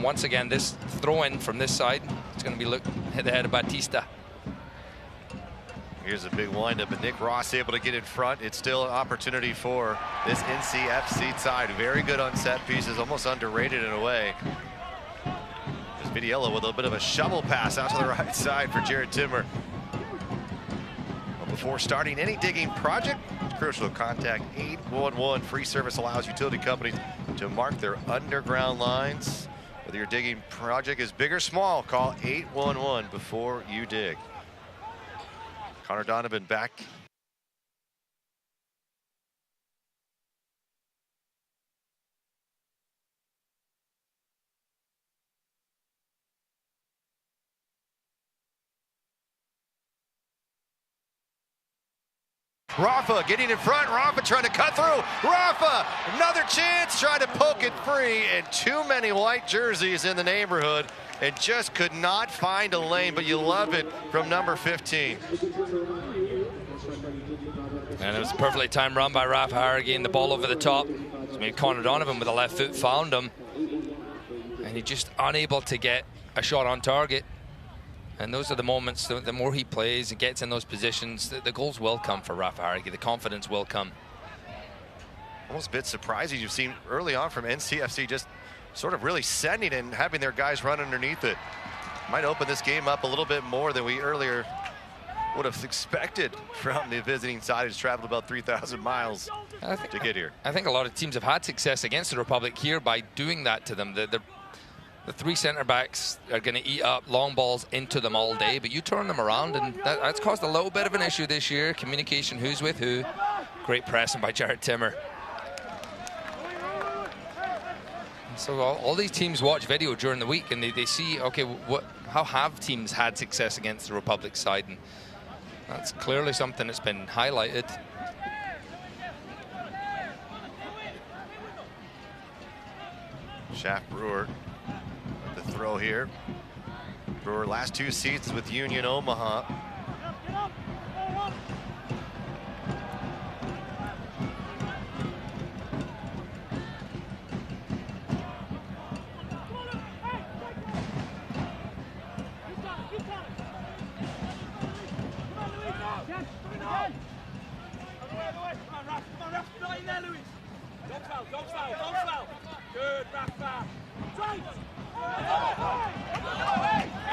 once again, this throw-in from this side, it's going to be hit the head of Batista. Here's a big windup, and Nick Ross able to get in front. It's still an opportunity for this NCFC side. Very good on set pieces, almost underrated in a way. There's Vidiello with a bit of a shovel pass out to the right side for Jared Timmer. But before starting any digging project, it's crucial to contact 811. Free service allows utility companies to mark their underground lines. Whether your digging project is big or small, call 811 before you dig. Connor Donovan back. Rafa getting in front. Rafa trying to cut through. Rafa, another chance, trying to poke it free, and too many white jerseys in the neighborhood, and just could not find a lane, but you love it from number 15. And it was a perfectly timed run by Rafa Harrigan, the ball over the top. So maybe Connor Donovan with a left foot found him, and he's just unable to get a shot on target. And those are the moments, the more he plays and gets in those positions, the goals will come for Rafa Harrigan. The confidence will come. Almost a bit surprising. You've seen early on from NCFC just sort of really sending and having their guys run underneath it. Might open this game up a little bit more than we earlier would have expected from the visiting side, who's traveled about 3,000 miles to get here. I think a lot of teams have had success against the Republic here by doing that to them. The three centre backs are going to eat up long balls into them all day, but you turn them around, and that's caused a little bit of an issue this year. Communication, who's with who. Great pressing by Jared Timmer. So all these teams watch video during the week, and they see, okay, how have teams had success against the Republic side? And that's clearly something that's been highlighted. Shaft Brewer, the throw here. Brewer last two seasons with Union Omaha.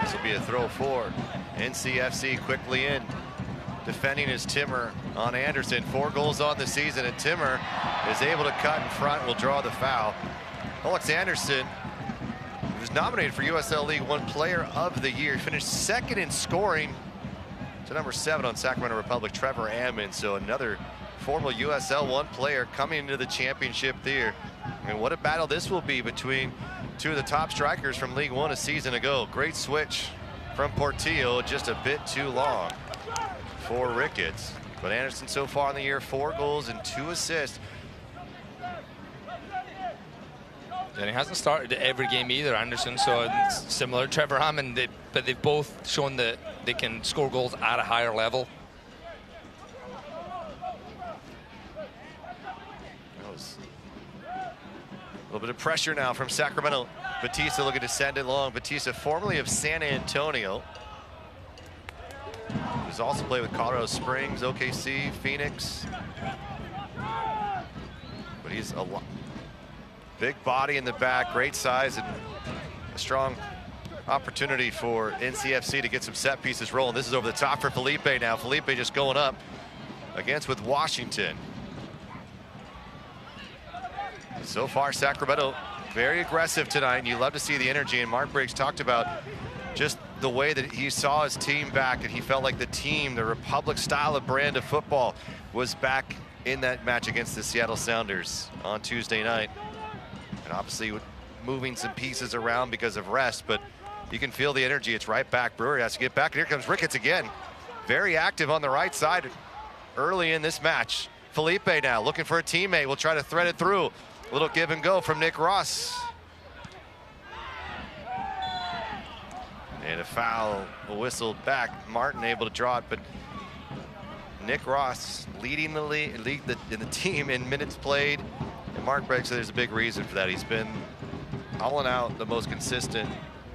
This will be a throw for NCFC. Quickly in. Defending is Timmer on Anderson. 4 goals on the season, and Timmer is able to cut in front, will draw the foul. Alex Anderson was nominated for USL League One Player of the Year. Finished second in scoring to number 7 on Sacramento Republic, Trevor Ammon. So another former USL One player coming into the championship there. And what a battle this will be between two of the top strikers from League One a season ago. Great switch from Portillo, just a bit too long for Ricketts. But Anderson so far in the year, 4 goals and 2 assists. And he hasn't started every game either, Anderson, so it's similar to Trevor Hammond, but they've both shown that they can score goals at a higher level. A little bit of pressure now from Sacramento. Batista looking to send it long. Batista, formerly of San Antonio, who's also played with Colorado Springs, OKC, Phoenix. But he's a big body in the back, great size, and a strong opportunity for NCFC to get some set pieces rolling. This is over the top for Felipe now. Felipe just going up against with Washington. So far, Sacramento very aggressive tonight, and you love to see the energy. And Mark Briggs talked about just the way that he saw his team back, and he felt like the team, the Republic style of brand of football, was back in that match against the Seattle Sounders on Tuesday night. And obviously moving some pieces around because of rest, but you can feel the energy. It's right back. Brewer has to get back, and here comes Ricketts again. Very active on the right side early in this match. Felipe now looking for a teammate. Will try to thread it through. Little give and go from Nick Ross. And a foul whistled back. Martin able to draw it, but Nick Ross leading the league in the team in minutes played. And Mark Briggs said there's a big reason for that. He's been calling out the most consistent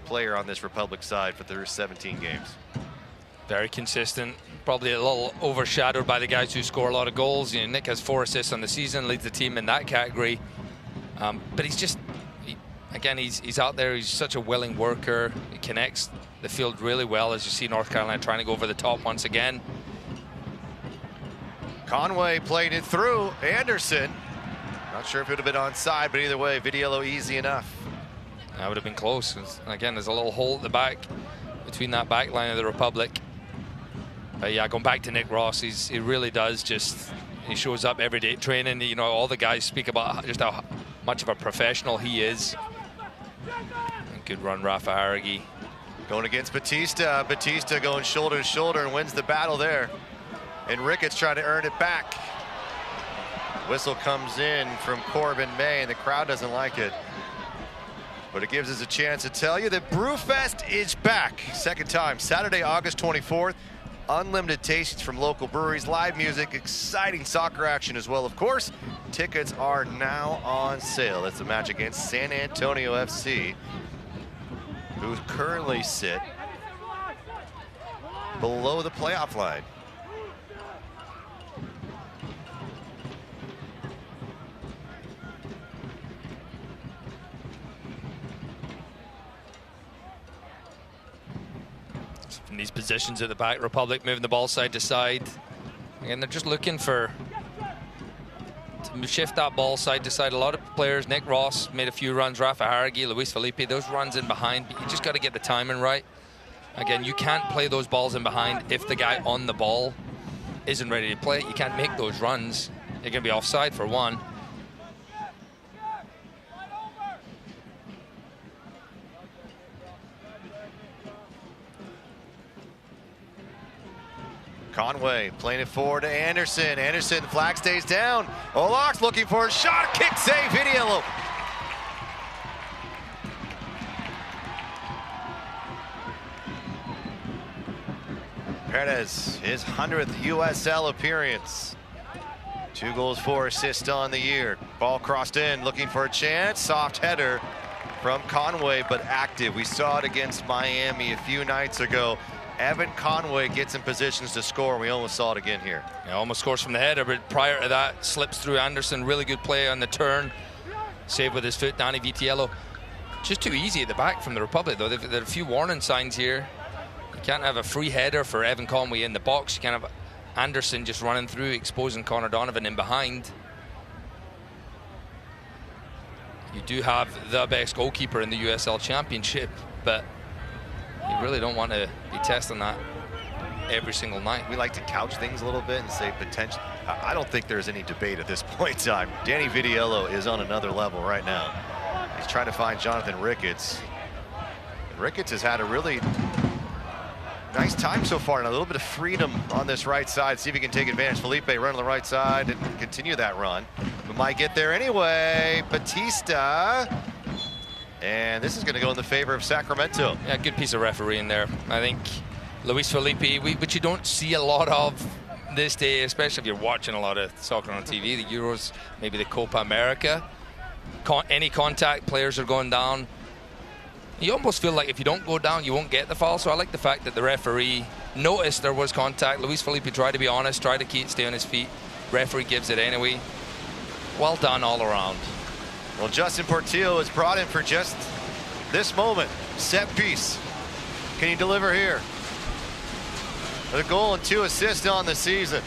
player on this Republic side for their 17 games. Very consistent, probably a little overshadowed by the guys who score a lot of goals. You know, Nick has 4 assists on the season, leads the team in that category. But he's just, again, he's out there. He's such a willing worker. He connects the field really well, as you see North Carolina trying to go over the top once again. Conway played it through. Anderson, not sure if it would have been onside, but either way, Vitiello easy enough. That would have been close. Again, there's a little hole at the back between that back line of the Republic. But yeah, going back to Nick Ross, he really does just, he shows up every day at training. You know, all the guys speak about just how much of a professional he is. And good run, Rafa Harrigy. Going against Batista. Batista going shoulder to shoulder and wins the battle there. And Ricketts trying to earn it back. Whistle comes in from Corbin May, and the crowd doesn't like it. But it gives us a chance to tell you that Brewfest is back. Second time, Saturday, August 24th. Unlimited tastings from local breweries, live music, exciting soccer action as well, of course. Tickets are now on sale. That's the match against San Antonio FC, who currently sit below the playoff line. From these positions at the back, Republic moving the ball side to side. Again, they're just looking to shift that ball side to side. A lot of players, Nick Ross made a few runs, Rafa Harrigy, Luis Felipe, those runs in behind, but you just got to get the timing right. Again, you can't play those balls in behind if the guy on the ball isn't ready to play it. You can't make those runs. You're going to be offside for one. Conway playing it forward to Anderson. Anderson, flag stays down. Olak's looking for a shot. Kick save, Vitiello. Perez, his 100th USL appearance. 2 goals, 4 assists on the year. Ball crossed in, looking for a chance. Soft header from Conway, but active. We saw it against Miami a few nights ago. Evan Conway gets in positions to score. We almost saw it again here. Yeah, almost scores from the header, but prior to that, slips through Anderson. Really good play on the turn. Save with his foot, Danny Vitiello. Just too easy at the back from the Republic, though. There are a few warning signs here. You can't have a free header for Evan Conway in the box. You can't have Anderson just running through, exposing Connor Donovan in behind. You do have the best goalkeeper in the USL Championship, but you really don't want to be testing that every single night. We like to couch things a little bit and say potential. I don't think there's any debate at this point in time. Danny Vitiello is on another level right now. He's trying to find Jonathan Ricketts. And Ricketts has had a really nice time so far and a little bit of freedom on this right side. See if he can take advantage. Felipe run on the right side and continue that run. We might get there anyway. Batista. And this is going to go in the favor of Sacramento. Yeah, good piece of refereeing there. I think Luis Felipe, which you don't see a lot of this day, especially if you're watching a lot of soccer on TV, the Euros, maybe the Copa America. Any contact, players are going down. You almost feel like if you don't go down, you won't get the foul. So I like the fact that the referee noticed there was contact. Luis Felipe tried to be honest, tried to stay on his feet. Referee gives it anyway. Well done all around. Well, Justin Portillo is brought in for just this moment. Set piece. Can he deliver here? A goal and 2 assists on the season.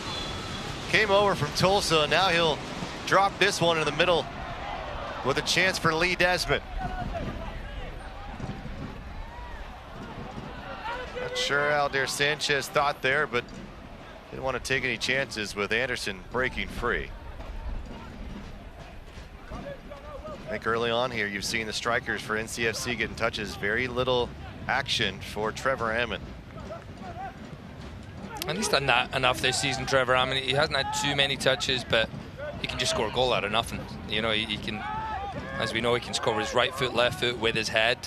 Came over from Tulsa, and now he'll drop this one in the middle with a chance for Lee Desmond. Not sure Aldir Sanchez thought there, but didn't want to take any chances with Anderson breaking free. I think early on here, you've seen the strikers for NCFC getting touches. Very little action for Trevor Hammond. And he's done that enough this season, Trevor. I mean, he hasn't had too many touches, but he can just score a goal out of nothing. You know, he can, as we know, he can score with his right foot, left foot, with his head.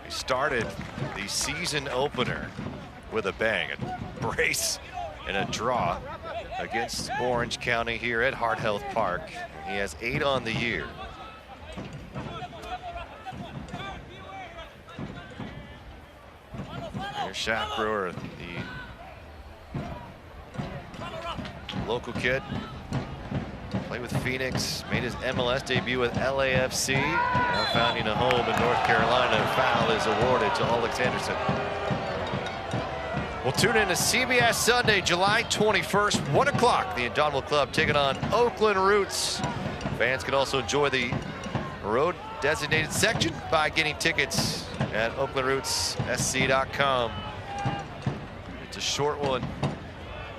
He started the season opener with a bang, a brace and a draw against Orange County here at Heart Health Park. He has 8 on the year. Here's Shaq Brewer, the local kid. Played with Phoenix, made his MLS debut with LAFC. Now finding a home in North Carolina. A foul is awarded to Alex Anderson. We'll tune in to CBS Sunday, July 21st, 1 o'clock. The Indomitable Club taking on Oakland Roots. Fans can also enjoy the road designated section by getting tickets at oaklandrootssc.com. It's a short one.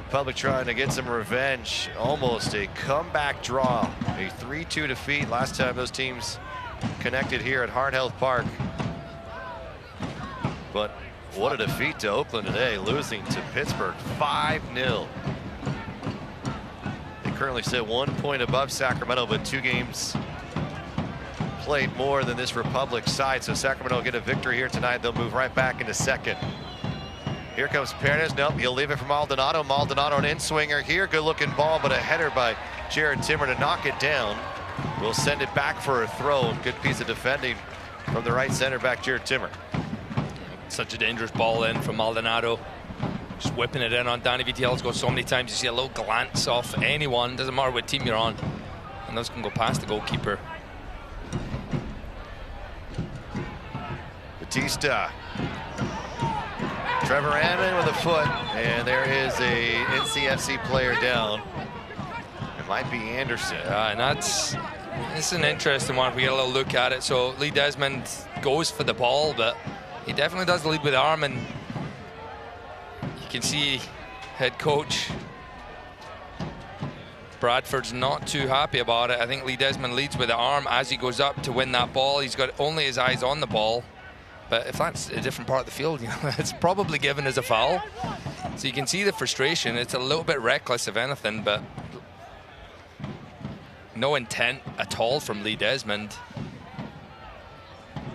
Republic trying to get some revenge. Almost a comeback draw. A 3-2 defeat. Last time those teams connected here at Hard Health Park. But what a defeat to Oakland today, losing to Pittsburgh 5-0. They currently sit 1 point above Sacramento, but 2 games played more than this Republic side. So Sacramento will get a victory here tonight. They'll move right back into second. Here comes Perez. Nope, he'll leave it for Maldonado. Maldonado, an in-swinger here. Good-looking ball, but a header by Jared Timmer to knock it down. We'll send it back for a throw. Good piece of defending from the right center back, Jared Timmer. Such a dangerous ball in from Maldonado. Just whipping it in on Danny Vitiel's go so many times. You see a little glance off anyone. Doesn't matter what team you're on. And those can go past the goalkeeper. Batista. Trevor Hammond with a foot, and there is a NCFC player down. It might be Anderson. And it's an interesting one if we get a little look at it. So Lee Desmond goes for the ball, but he definitely does lead with the arm, and you can see head coach Bradford's not too happy about it. I think Lee Desmond leads with the arm as he goes up to win that ball. He's got only his eyes on the ball. But if that's a different part of the field, you know, it's probably given as a foul. So you can see the frustration. It's a little bit reckless, if anything, but no intent at all from Lee Desmond.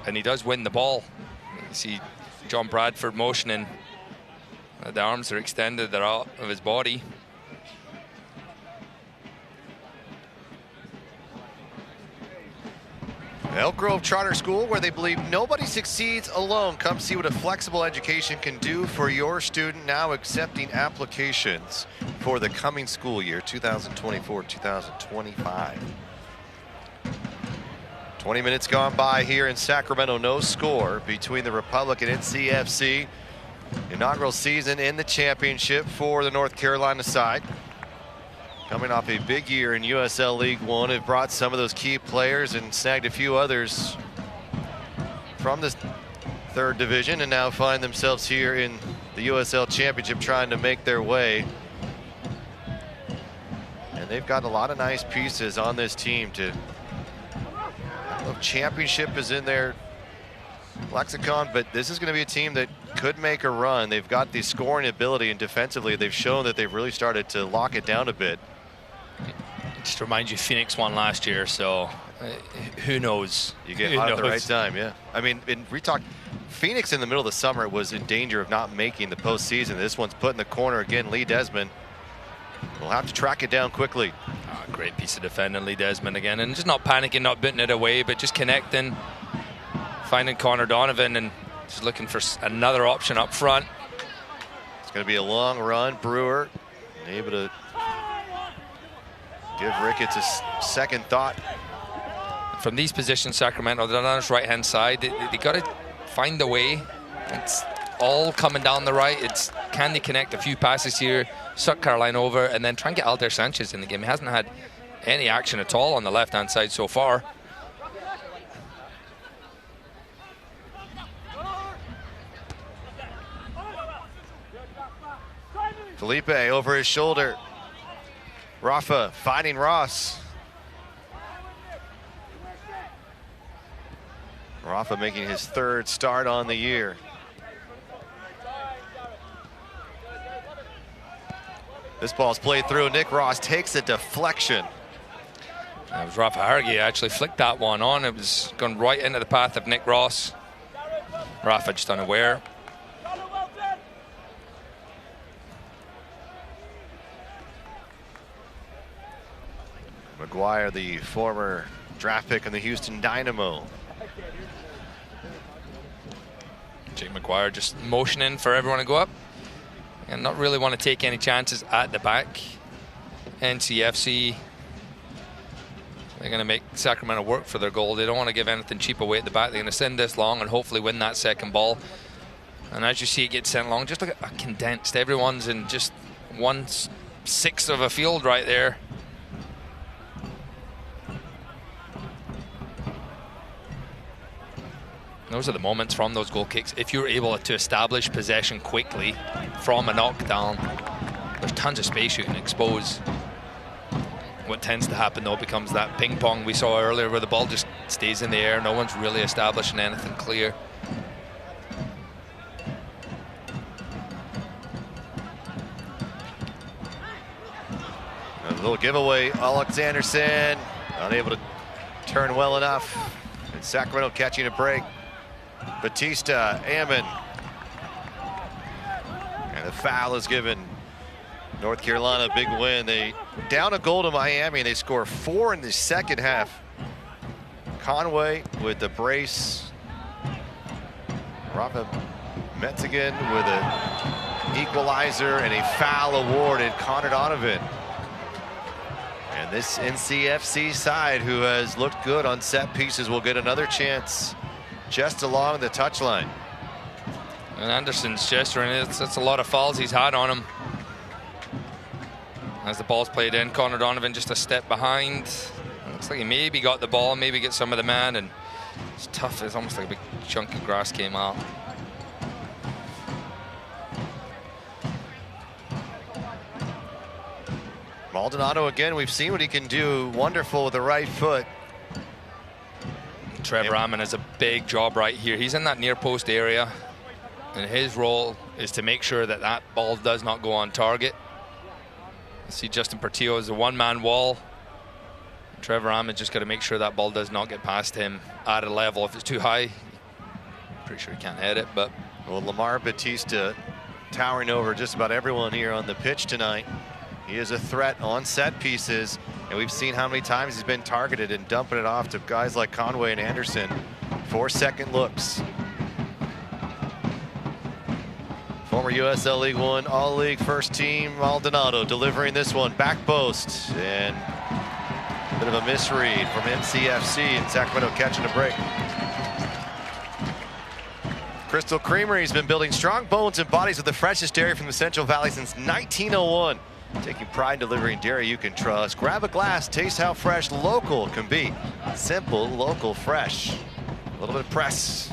And he does win the ball. You see John Bradford motioning. The arms are extended, they're out of his body. Elk Grove Charter School, where they believe nobody succeeds alone. Come see what a flexible education can do for your student. Now accepting applications for the coming school year, 2024-2025. 20 minutes gone by here in Sacramento. No score between the Republic and NCFC. Inaugural season in the championship for the North Carolina side. Coming off a big year in USL League One, have brought some of those key players and snagged a few others from the third division, and now find themselves here in the USL Championship trying to make their way. And they've got a lot of nice pieces on this team. Championship is in their lexicon, but this is going to be a team that could make a run. They've got the scoring ability, and defensively they've shown that they've really started to lock it down a bit. Just to remind you, Phoenix won last year, so who knows? You get hot at the right time, yeah. I mean, Phoenix in the middle of the summer was in danger of not making the postseason. This one's put in the corner again. Lee Desmond will have to track it down quickly. Oh, great piece of defending, Lee Desmond again, and just not panicking, not putting it away, but just connecting, finding Connor Donovan, and just looking for another option up front. It's going to be a long run. Brewer able to give Ricketts a second thought. From these positions, Sacramento, they're on his right-hand side. They got to find a way. It's all coming down the right. It's can they connect a few passes here, suck Caroline over, and then try and get Alder Sanchez in the game. He hasn't had any action at all on the left-hand side so far. Felipe over his shoulder. Rafa fighting Ross. Rafa making his third start on the year. This ball's played through. Nick Ross takes a deflection. It was Rafa Hargey actually flicked that one on. It was going right into the path of Nick Ross. Rafa just unaware. McGuire, the former draft pick in the Houston Dynamo. Jake McGuire just motioning for everyone to go up and not really want to take any chances at the back. NCFC, they're going to make Sacramento work for their goal. They don't want to give anything cheap away at the back. They're going to send this long and hopefully win that second ball. And as you see it get sent long, just look at a condensed. Everyone's in just 1/6 of a field right there. Those are the moments from those goal kicks. If you're able to establish possession quickly from a knockdown, there's tons of space you can expose. What tends to happen though becomes that ping pong we saw earlier where the ball just stays in the air. No one's really establishing anything clear. A little giveaway. Alex Anderson unable to turn well enough. And Sacramento catching a break. Batista, Ammon. And the foul is given. North Carolina, big win. They down a goal to Miami. They score 4 in the second half. Conway with the brace. Rafa Metzigan with an equalizer and a foul awarded. Connor Donovan. And this NCFC side, who has looked good on set pieces, will get another chance just along the touchline. And Anderson's gesturing. That's a lot of fouls he's had on him. As the ball's played in, Connor Donovan just a step behind. Looks like he maybe got the ball, maybe get some of the man, and it's tough. It's almost like a big chunk of grass came out. Maldonado again, we've seen what he can do. Wonderful with the right foot. Trevor Ammon has a big job right here. He's in that near post area, and his role is to make sure that that ball does not go on target. You see Justin Portillo is a one-man wall. Trevor Ammon just got to make sure that ball does not get past him at a level. If it's too high, pretty sure he can't hit it. But well, Lamar Batista towering over just about everyone here on the pitch tonight. He is a threat on set pieces, and we've seen how many times he's been targeted and dumping it off to guys like Conway and Anderson. 4-second looks. Former USL League One All-League first team Maldonado delivering this one back post, and a bit of a misread from NCFC, and Sacramento catching a break. Crystal Creamery has been building strong bones and bodies with the freshest dairy from the Central Valley since 1901. Taking pride in delivering dairy you can trust. Grab a glass, taste how fresh local can be. Simple, local, fresh. A little bit of press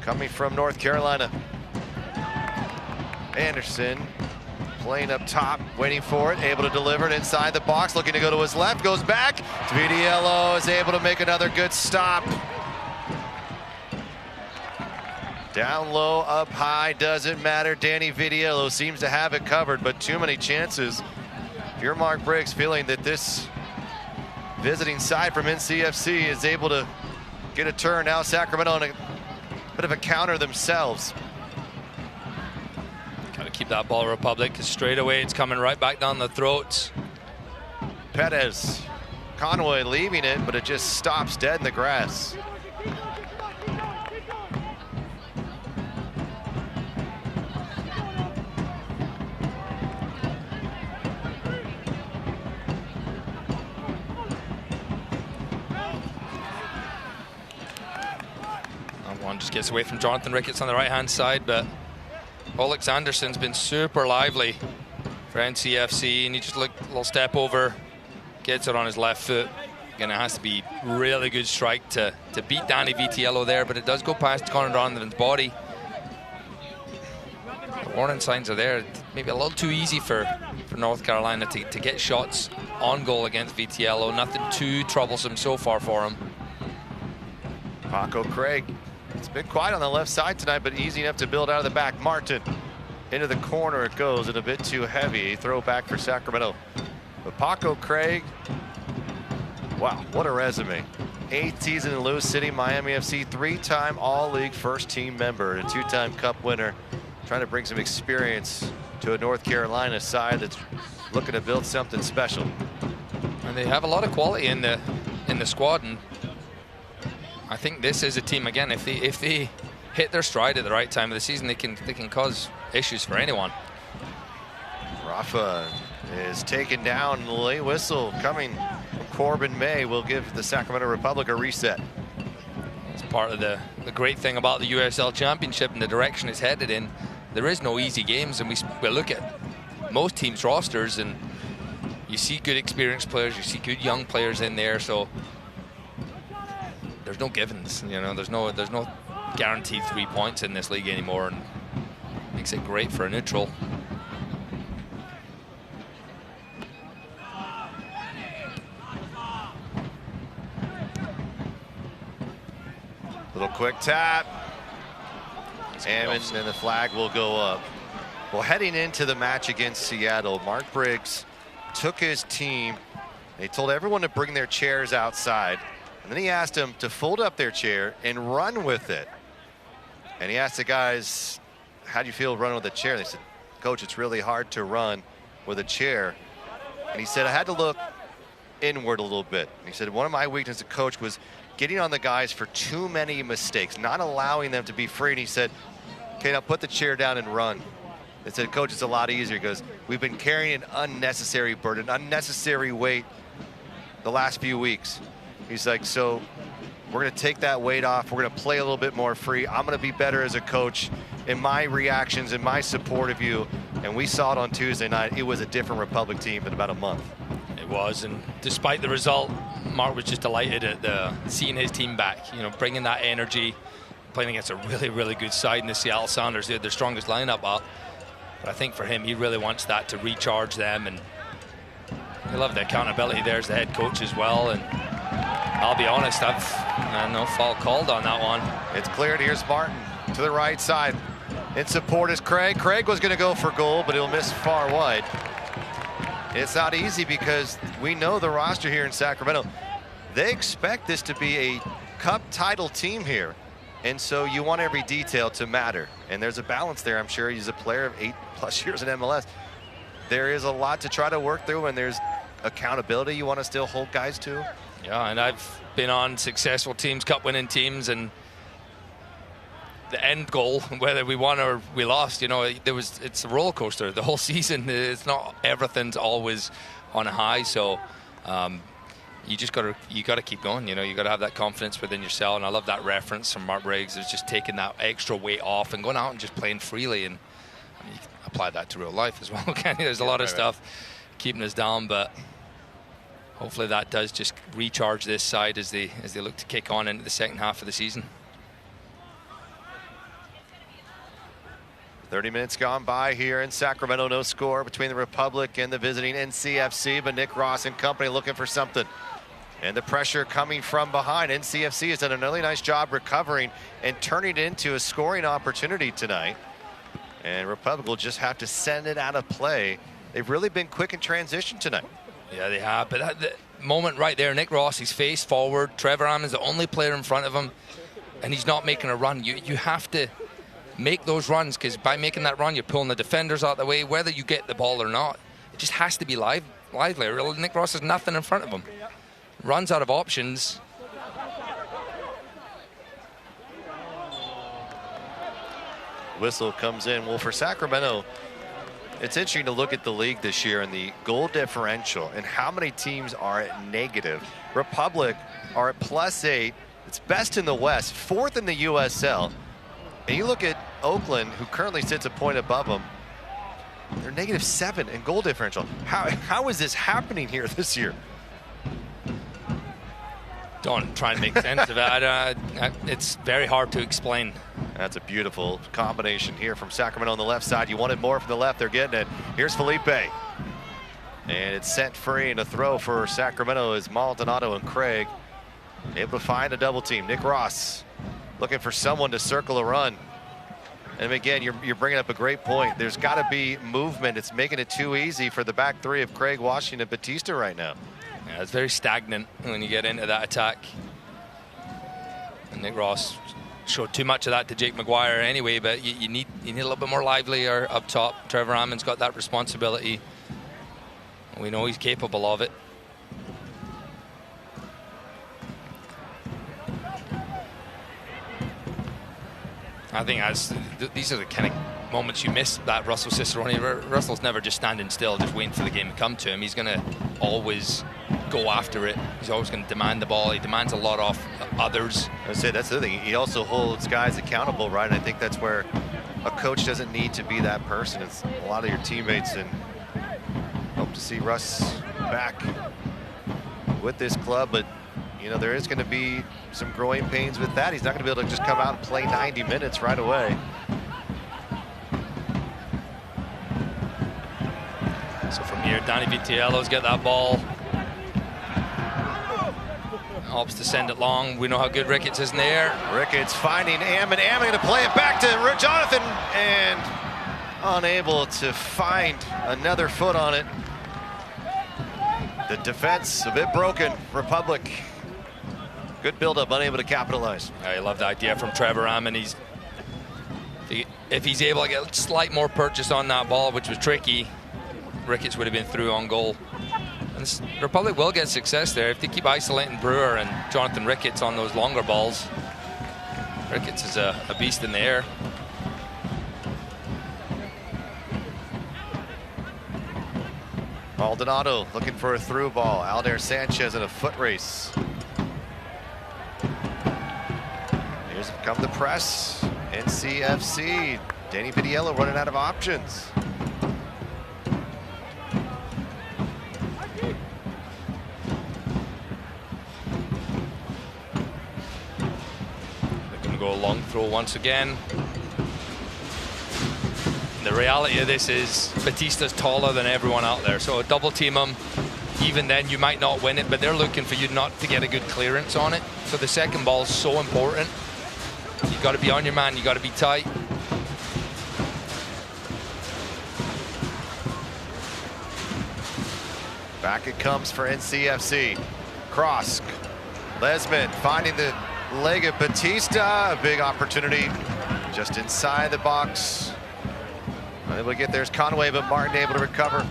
coming from North Carolina. Anderson playing up top, waiting for it, able to deliver it inside the box, looking to go to his left, goes back. Vidiello is able to make another good stop. Down low, up high, doesn't matter. Danny Vidiello seems to have it covered, but too many chances. If you're Mark Briggs, feeling that this visiting side from NCFC is able to get a turn, now Sacramento on a bit of a counter themselves. Got to keep that ball, Republic, because straight away it's coming right back down the throats. Perez, Conway leaving it, but it just stops dead in the grass. One just gets away from Jonathan Ricketts on the right-hand side, but Alex Anderson's been super lively for NCFC, and he just looked a little step over, gets it on his left foot. Again, it has to be really good strike to beat Danny Vitiello there, but it does go past Connor Donovan's body. The warning signs are there. Maybe a little too easy for North Carolina to get shots on goal against Vitiello. Nothing too troublesome so far for him. Paco Craig. It's been quiet on the left side tonight, but easy enough to build out of the back. Martin into the corner it goes, and a bit too heavy. Throw back for Sacramento. But Paco Craig, wow, what a resume. 8th season in Lewis City, Miami FC, 3-time All-League first-team member, and a 2-time Cup winner. Trying to bring some experience to a North Carolina side that's looking to build something special. And they have a lot of quality in the squad, and I think this is a team, again, if they hit their stride at the right time of the season, they can cause issues for anyone. Rafa is taken down. The late whistle coming from Corbin May will give the Sacramento Republic a reset. It's part of the great thing about the USL Championship and the direction it's headed in. There is no easy games, and we look at most teams' rosters, and you see good experienced players, you see good young players in there, so there's no givens. You know, there's no guaranteed 3 points in this league anymore, and makes it great for a neutral. Little quick tap, and the flag will go up. Well, heading into the match against Seattle, Mark Briggs took his team. They told everyone to bring their chairs outside, and then he asked them to fold up their chair and run with it. And he asked the guys, how do you feel running with a chair? They said, Coach, it's really hard to run with a chair. And he said, I had to look inward a little bit. And he said, one of my weaknesses as a coach was getting on the guys for too many mistakes, not allowing them to be free. And he said, okay, now put the chair down and run. They said, Coach, it's a lot easier. He goes, we've been carrying an unnecessary burden, unnecessary weight the last few weeks. He's like, so we're going to take that weight off. We're going to play a little bit more free. I'm going to be better as a coach in my reactions, in my support of you. And we saw it on Tuesday night. It was a different Republic team in about a month. It was, and despite the result, Mark was just delighted at seeing his team back, you know, bringing that energy, playing against a really, really good side in the Seattle Sounders. They had their strongest lineup up. But I think for him, he really wants that to recharge them, and he loved the accountability there as the head coach as well. And I'll be honest, I've no foul called on that one. It's cleared. Here's Martin to the right side. In support is Craig. Craig was going to go for goal, but he'll miss far wide. It's not easy because we know the roster here in Sacramento. They expect this to be a cup title team here. And so you want every detail to matter. And there's a balance there, I'm sure. He's a player of 8+ years in MLS. There is a lot to try to work through, and there's accountability you want to still hold guys to. Yeah, and I've been on successful teams, cup-winning teams, and the end goal, whether we won or we lost, you know, it's a roller coaster. The whole season, it's not everything's always on a high. So you just got to keep going. You know, you got to have that confidence within yourself. And I love that reference from Mark Briggs. It's just taking that extra weight off and going out and just playing freely. And I mean, you can apply that to real life as well. There's a lot of stuff keeping us down, but hopefully that does just recharge this side as they look to kick on into the second half of the season. 30 minutes gone by here in Sacramento. No score between the Republic and the visiting NCFC, but Nick Ross and company looking for something. And the pressure coming from behind. NCFC has done a really nice job recovering and turning it into a scoring opportunity tonight. And Republic will just have to send it out of play. They've really been quick in transition tonight. Yeah, they have. But the moment right there, Nick Ross, he's face forward. Trevor Ammon's the only player in front of him, and he's not making a run. You have to make those runs, because by making that run, you're pulling the defenders out of the way, whether you get the ball or not. It just has to be lively. Nick Ross has nothing in front of him. Runs out of options. Whistle comes in. Well, for Sacramento, it's interesting to look at the league this year and the goal differential and how many teams are at negative. Republic are at +8. It's best in the West, 4th in the USL. And you look at Oakland, who currently sits a point above them. They're -7 in goal differential. How is this happening here this year? Don't try and make sense of it. It's very hard to explain. That's a beautiful combination here from Sacramento on the left side. You wanted more from the left. They're getting it. Here's Felipe. And it's sent free, and a throw for Sacramento is Maldonado and Craig able to find a double team. Nick Ross looking for someone to circle a run. And again, you're bringing up a great point. There's got to be movement. It's making it too easy for the back three of Craig, Washington, Batista right now. Yeah, it's very stagnant when you get into that attack. And Nick Ross showed too much of that to Jake McGuire anyway, but you need a little bit more livelier up top. Trevor Ammon's got that responsibility. We know he's capable of it. I think these are the kind of moments you miss that Russell Cicerone. Russell's never just standing still, just waiting for the game to come to him. He's going to always go after it. He's always going to demand the ball. He demands a lot off others. I say that's the thing. He also holds guys accountable, right? And I think that's where a coach doesn't need to be that person. It's a lot of your teammates, and hope to see Russ back with this club. But you know, there is going to be some growing pains with that. He's not going to be able to just come out and play 90 minutes right away. So from here, Danny Vitiello's got that ball. Opts to send it long. We know how good Ricketts is in the air. Ricketts finding Ammon. Ammon going to play it back to Jonathan, and unable to find another foot on it. The defense a bit broken. Republic, good build-up, unable to capitalize. I love the idea from Trevor Ammon. If he's able to get a slight more purchase on that ball, which was tricky, Ricketts would have been through on goal. And Republic will get success there if they keep isolating Brewer and Jonathan Ricketts on those longer balls. Ricketts is a beast in the air. Maldonado looking for a through ball. Aldair Sanchez in a foot race. Here's come the press. NCFC. Danny Vitiello running out of options. Looking to go a long throw once again. The reality of this is Batista's taller than everyone out there, so double team him. Even then you might not win it, but they're looking for you not to get a good clearance on it. So the second ball is so important. You got to be on your man, you got to be tight. Back it comes for NCFC. Cross. Lesman finding the leg of Batista. A big opportunity just inside the box. Unable to get there is Conway, but Martin able to recover.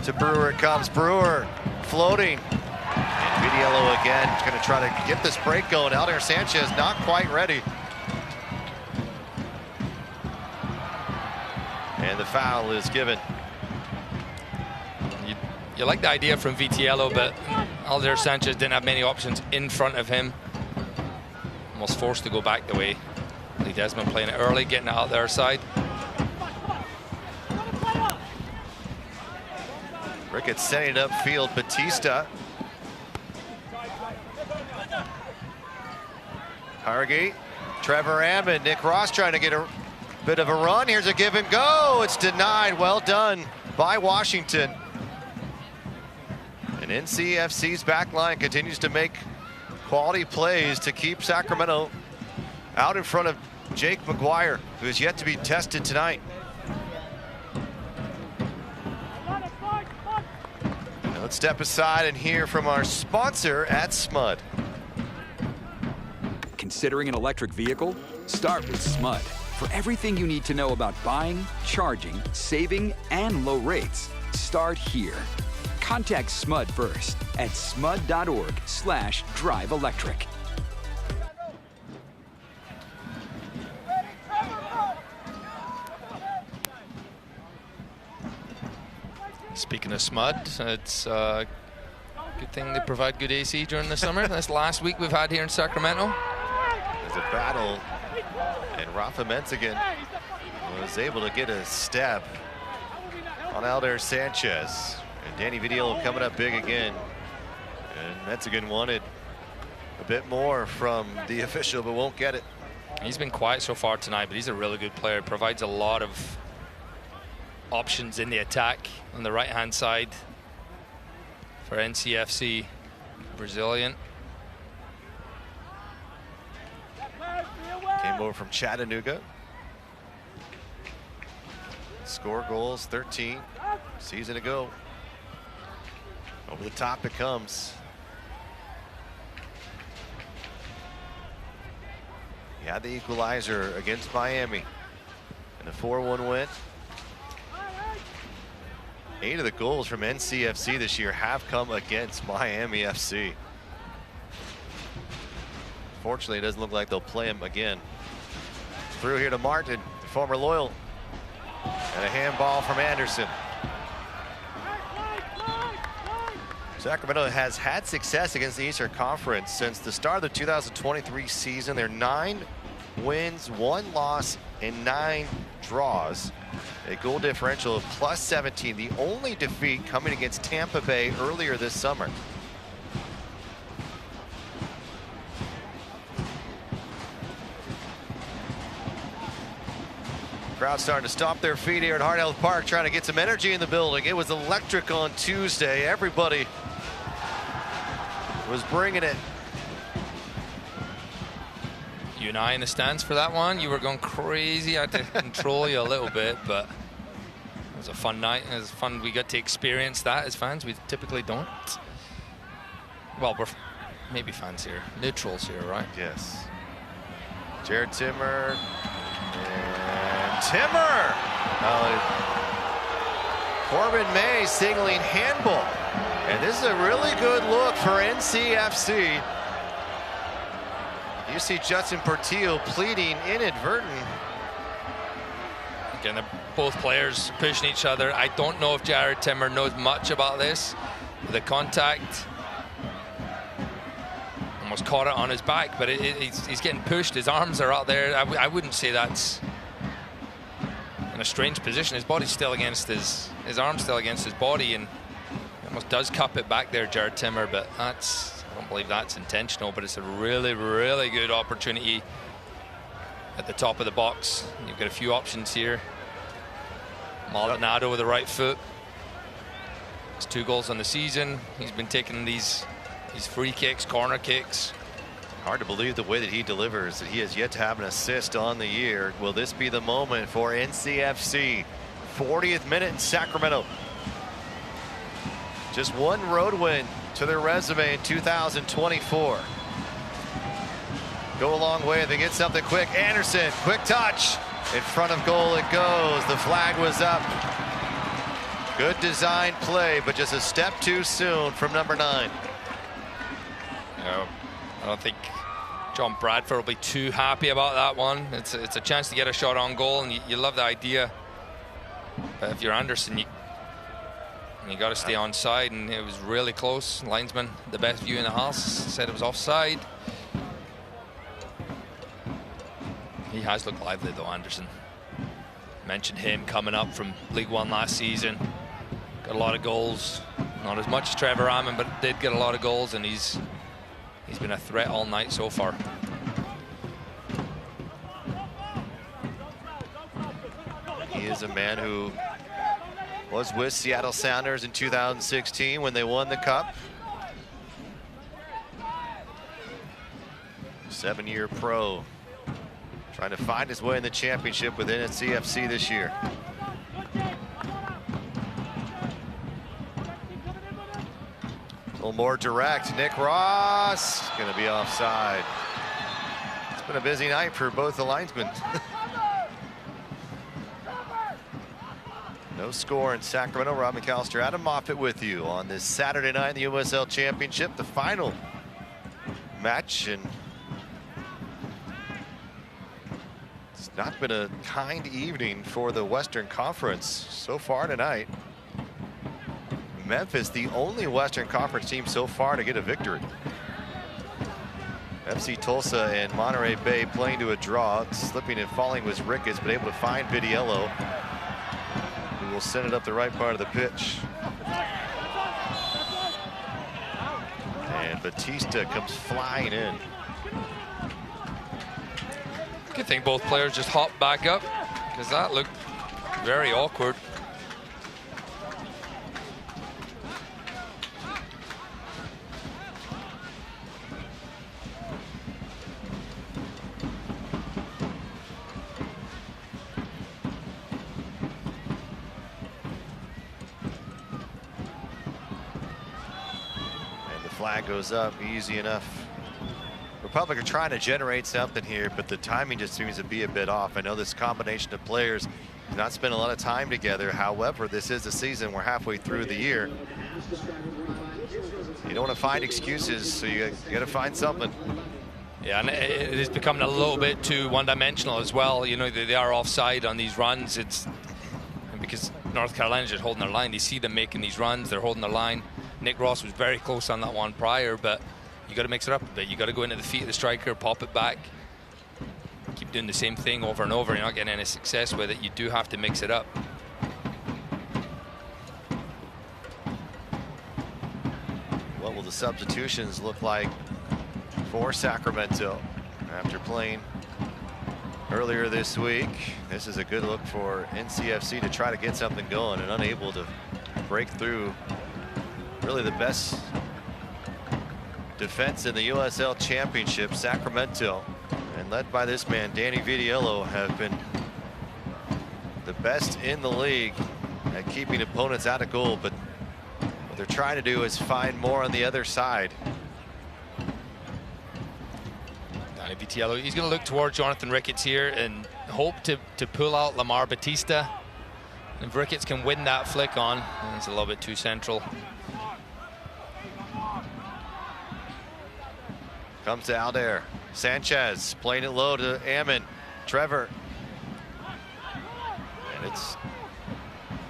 To Brewer it comes. Brewer floating. And Vitiello again is going to try to get this break going. Aldair Sanchez not quite ready. And the foul is given. You like the idea from Vitiello, but Aldair Sanchez didn't have many options in front of him. Almost forced to go back the way. Lee Desmond playing it early, getting it out their side. Ricketts setting it upfield. Batista. Hargate. Trevor Ammon. Nick Ross trying to get a bit of a run. Here's a give and go. It's denied. Well done by Washington. And NCFC's back line continues to make quality plays to keep Sacramento out in front of Jake McGuire, who is yet to be tested tonight. Now let's step aside and hear from our sponsor at SMUD. Considering an electric vehicle? Start with SMUD. For everything you need to know about buying, charging, saving, and low rates, start here. Contact SMUD first at smud.org/drive-electric. Speaking of SMUD, it's a good thing they provide good AC during the summer. That's the last week we've had here in Sacramento. There's a battle, and Rafa Menzigan was able to get a step on Aldair Sanchez. And Danny Vitiello coming up big again. And Menzigan wanted a bit more from the official, but won't get it. He's been quiet so far tonight, but he's a really good player. Provides a lot of options in the attack on the right-hand side for NCFC. Brazilian. Came over from Chattanooga. Score goals, 13. Season ago. Over the top it comes. He had the equalizer against Miami in a 4-1 win. 8 of the goals from NCFC this year have come against Miami FC. Fortunately, it doesn't look like they'll play him again. through here to Martin, former Loyal. And a handball from Anderson. Sacramento has had success against the Eastern Conference since the start of the 2023 season. They're 9 wins, 1 loss, and 9 draws. A goal differential of +17, the only defeat coming against Tampa Bay earlier this summer. Crowd starting to stomp their feet here at Hart Health Park, trying to get some energy in the building. It was electric on Tuesday. Everybody was bringing it. You and I in the stands for that one. You were going crazy. I had to control you a little bit, but it was a fun night. It was fun. We got to experience that as fans. We typically don't. Well, we're maybe fans here, neutrals here, right? Yes. Jared Timmer. And Timmer! Corbin May signaling handball. And this is a really good look for NCFC. You see Judson Portillo pleading inadvertent. Again, both players pushing each other. I don't know if Jared Timmer knows much about this. The contact almost caught it on his back, but he's getting pushed. His arms are out there. I wouldn't say that's in a strange position. His body's still against his arm's still against his body, and he almost does cup it back there, Jared Timmer, but I don't believe that's intentional, but it's a really, really good opportunity at the top of the box. You've got a few options here. Maldonado with the right foot. It's 2 goals on the season. He's been taking these free kicks, corner kicks. Hard to believe the way that he delivers, that he has yet to have an assist on the year. Will this be the moment for NCFC? 40th minute in Sacramento. Just 1 road win to their resume in 2024. Go a long way. They get something quick. Anderson, quick touch. In front of goal it goes. The flag was up. Good design play, but just a step too soon from number 9. I don't think John Bradford will be too happy about that one. It's a chance to get a shot on goal, and you love the idea. But if you're Anderson, you got to stay on side, and it was really close. Linesman, the best view in the house, said it was offside. He has looked lively though, Anderson. Mentioned him coming up from League One last season. Got a lot of goals. Not as much as Trevor Ammon, but did get a lot of goals, and he's been a threat all night so far. He is a man who was with Seattle Sounders in 2016 when they won the Cup. 7-year pro, trying to find his way in the championship within NCFC this year. A little more direct. Nick Ross going to be offside. It's been a busy night for both the linesmen. No score in Sacramento. Rob McAllister, Adam Moffat with you on this Saturday night in the USL Championship, the final match. And it's not been a kind evening for the Western Conference so far tonight. Memphis, the only Western Conference team so far to get a victory. FC Tulsa and Monterey Bay playing to a draw. Slipping and falling was Ricketts, but able to find Vidiello, who will send it up the right part of the pitch. And Batista comes flying in. Good thing both players just hopped back up, because that looked very awkward. Flag goes up, easy enough. Republic are trying to generate something here, but the timing just seems to be a bit off. I know this combination of players has not spent a lot of time together. However, this is the season. We're halfway through the year. You don't want to find excuses, so you got to find something. Yeah, and it is becoming a little bit too one-dimensional as well. You know, they are offside on these runs. It's because North Carolina's just holding their line. They see them making these runs. They're holding their line. Nick Ross was very close on that one prior, but you got to mix it up a bit. You got to go into the feet of the striker, pop it back. Keep doing the same thing over and over. You're not getting any success with it. You do have to mix it up. What will the substitutions look like for Sacramento after playing earlier this week? This is a good look for NCFC to try to get something going, and unable to break through really the best defense in the USL Championship. Sacramento, and led by this man, Danny Vitiello, have been the best in the league at keeping opponents out of goal, but what they're trying to do is find more on the other side. Danny Vitiello, he's going to look toward Jonathan Ricketts here and hope to pull out Lamar Batista. And if Ricketts can win that flick on, it's a little bit too central. Comes to Aldair. Sanchez playing it low to Ammon. Trevor. And it's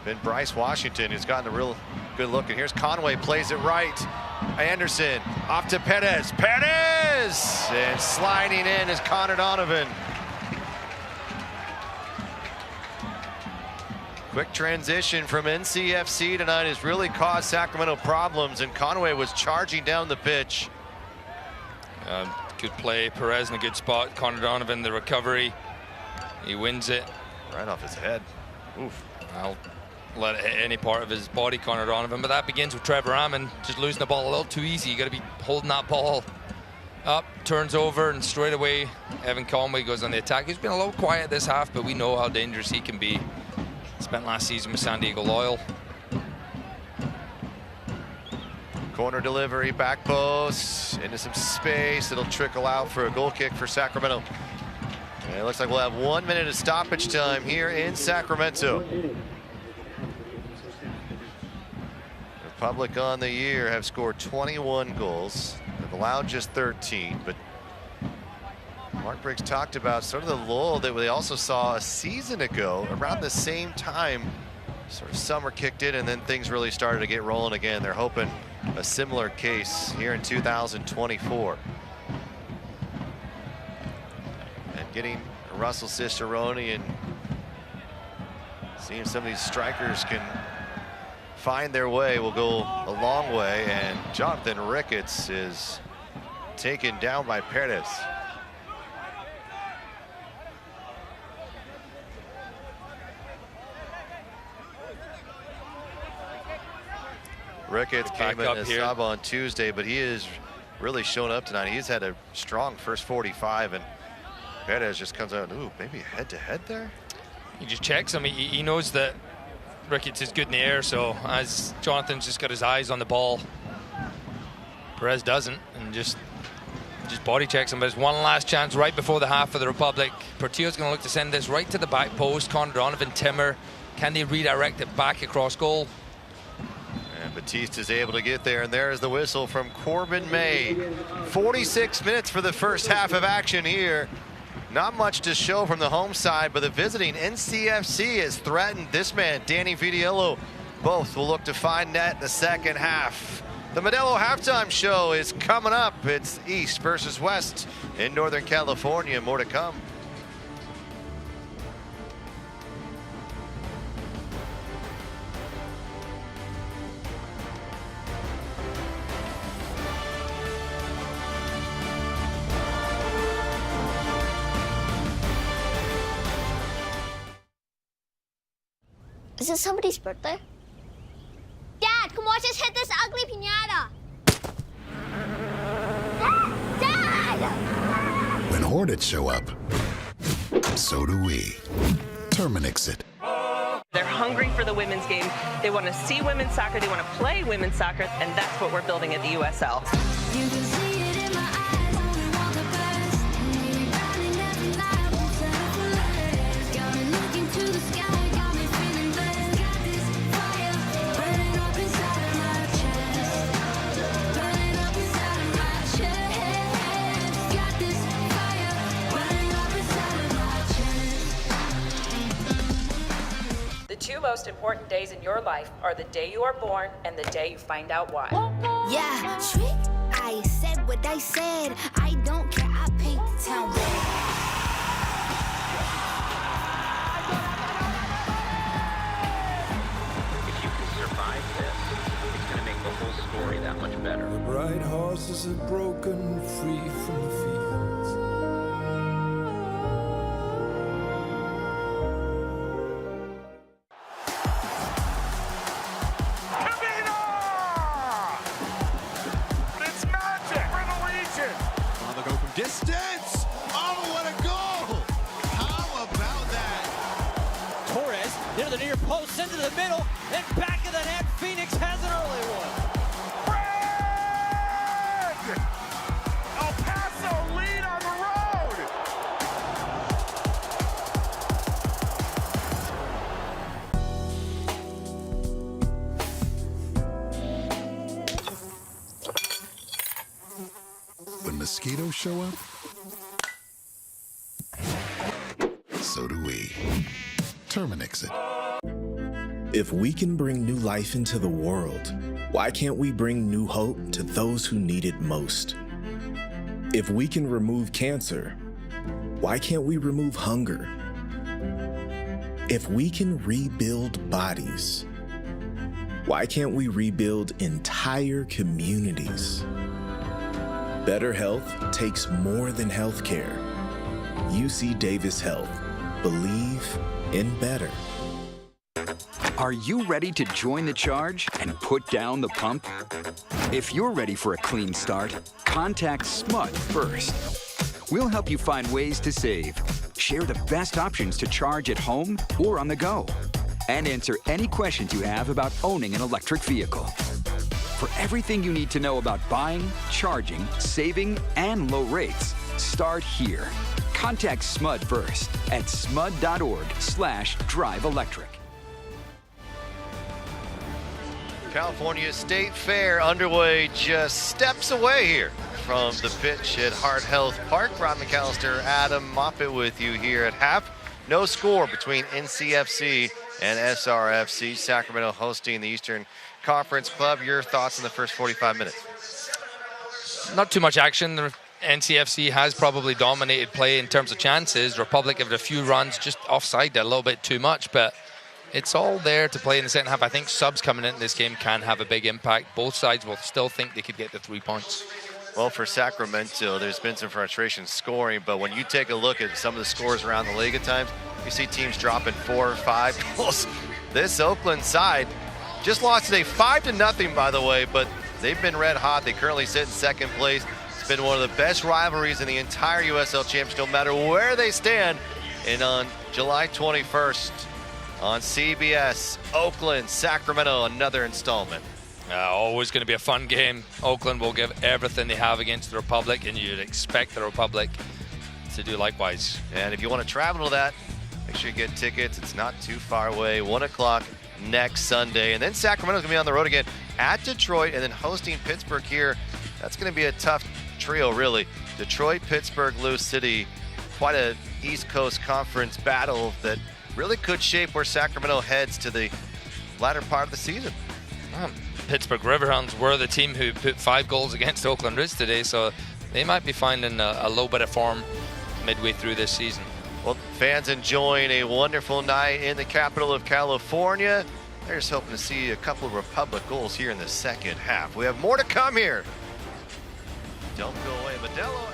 been Bryce Washington who's gotten a real good look. And here's Conway, plays it right. Anderson off to Perez. Perez! And sliding in is Connor Donovan. Quick transition from NCFC tonight has really caused Sacramento problems, and Conway was charging down the pitch. Good play, Perez in a good spot. Connor Donovan, the recovery. He wins it. Right off his head. Oof. I'll let it hit any part of his body, Connor Donovan, but that begins with Trevor Ammon just losing the ball a little too easy. You got to be holding that ball up, turns over, and straight away Evan Conway goes on the attack. He's been a little quiet this half, but we know how dangerous he can be. Spent last season with San Diego Loyal. Corner delivery, back post, into some space. It'll trickle out for a goal kick for Sacramento. And it looks like we'll have 1 minute of stoppage time here in Sacramento. Republic on the year have scored 21 goals. They've allowed just 13, but Mark Briggs talked about sort of the lull that we also saw a season ago around the same time. Sort of summer kicked in and then things really started to get rolling again. They're hoping a similar case here in 2024. And getting Russell Cicerone and seeing some of these strikers can find their way will go a long way. And Jonathan Ricketts is taken down by Perez. Ricketts came in as sub on Tuesday, but he is really showing up tonight. He's had a strong first 45, and Perez just comes out, ooh, maybe head-to-head there? He just checks him. He knows that Ricketts is good in the air, so as Jonathan's just got his eyes on the ball, Perez doesn't, and just body checks him. But it's one last chance right before the half for the Republic. Portillo's going to look to send this right to the back post. Connor Donovan, Timmer, can they redirect it back across goal? And Batista's able to get there, and there is the whistle from Corbin May. 46 minutes for the first half of action here. Not much to show from the home side, but the visiting NCFC has threatened this man, Danny Vitiello. Both will look to find net in the second half. The Modelo halftime show is coming up. It's East versus West in Northern California. More to come. Is it somebody's birthday? Dad, come watch us hit this ugly piñata. Dad! When Hornets show up, so do we. Terminix it. They're hungry for the women's game. They want to see women's soccer. They want to play women's soccer, and that's what we're building at the USL. You can see it in my eyes. We want the best. And you're running every night. Won't settle for less. Got me looking to the sky. Got me feeling blessed. Got this fire burning up inside of my chest. Burning up inside of my chest. Got this two most important days in your life are the day you are born and the day you find out why. Yeah, trick. I said what I said. I don't care. I paint the town red. If you can survive this, it's going to make the whole story that much better. The bright horses are broken free from the fields. Distance! Oh, what a goal! How about that? Torres near the near post, into the middle, and back of the net. Phoenix has an early one. Fred! El Paso lead on the road. When mosquitoes show up, so do we. Terminix it. If we can bring new life into the world, why can't we bring new hope to those who need it most? If we can remove cancer, why can't we remove hunger? If we can rebuild bodies, why can't we rebuild entire communities? Better health takes more than healthcare. UC Davis Health. Believe in better. Are you ready to join the charge and put down the pump? If you're ready for a clean start, contact SMUD first. We'll help you find ways to save, share the best options to charge at home or on the go, and answer any questions you have about owning an electric vehicle. For everything you need to know about buying, charging, saving, and low rates, start here. Contact SMUD first at smud.org/drive-electric. California State Fair underway just steps away here from the pitch at Heart Health Park. Rob McAllister, Adam Moffett with you here at half. No score between NCFC and SRFC. Sacramento hosting the Eastern Conference Club. Your thoughts in the first 45 minutes? Not too much action. The NCFC has probably dominated play in terms of chances. Republic have a few runs just offside a little bit too much, but it's all there to play in the second half. I think subs coming into this game can have a big impact. Both sides will still think they could get the 3 points. Well, for Sacramento, there's been some frustration scoring, but when you take a look at some of the scores around the league at times, you see teams dropping 4 or 5 goals. This Oakland side just lost today 5-0, by the way, but they've been red hot. They currently sit in second place. It's been one of the best rivalries in the entire USL Championship, no matter where they stand. And on July 21st on CBS, Oakland, Sacramento, another installment. Always going to be a fun game. Oakland will give everything they have against the Republic, and you'd expect the Republic to do likewise. And if you want to travel to that, make sure you get tickets. It's not too far away, 1 o'clock next Sunday. And then Sacramento's going to be on the road again at Detroit and then hosting Pittsburgh here. That's going to be a tough trio, really. Detroit, Pittsburgh, Lou City. Quite a East Coast Conference battle that really could shape where Sacramento heads to the latter part of the season. Pittsburgh Riverhounds were the team who put 5 goals against Oakland Riz today, so they might be finding a little bit of form midway through this season. Well, fans enjoying a wonderful night in the capital of California. They're just hoping to see a couple of Republic goals here in the second half. We have more to come here. Don't go away. Modelo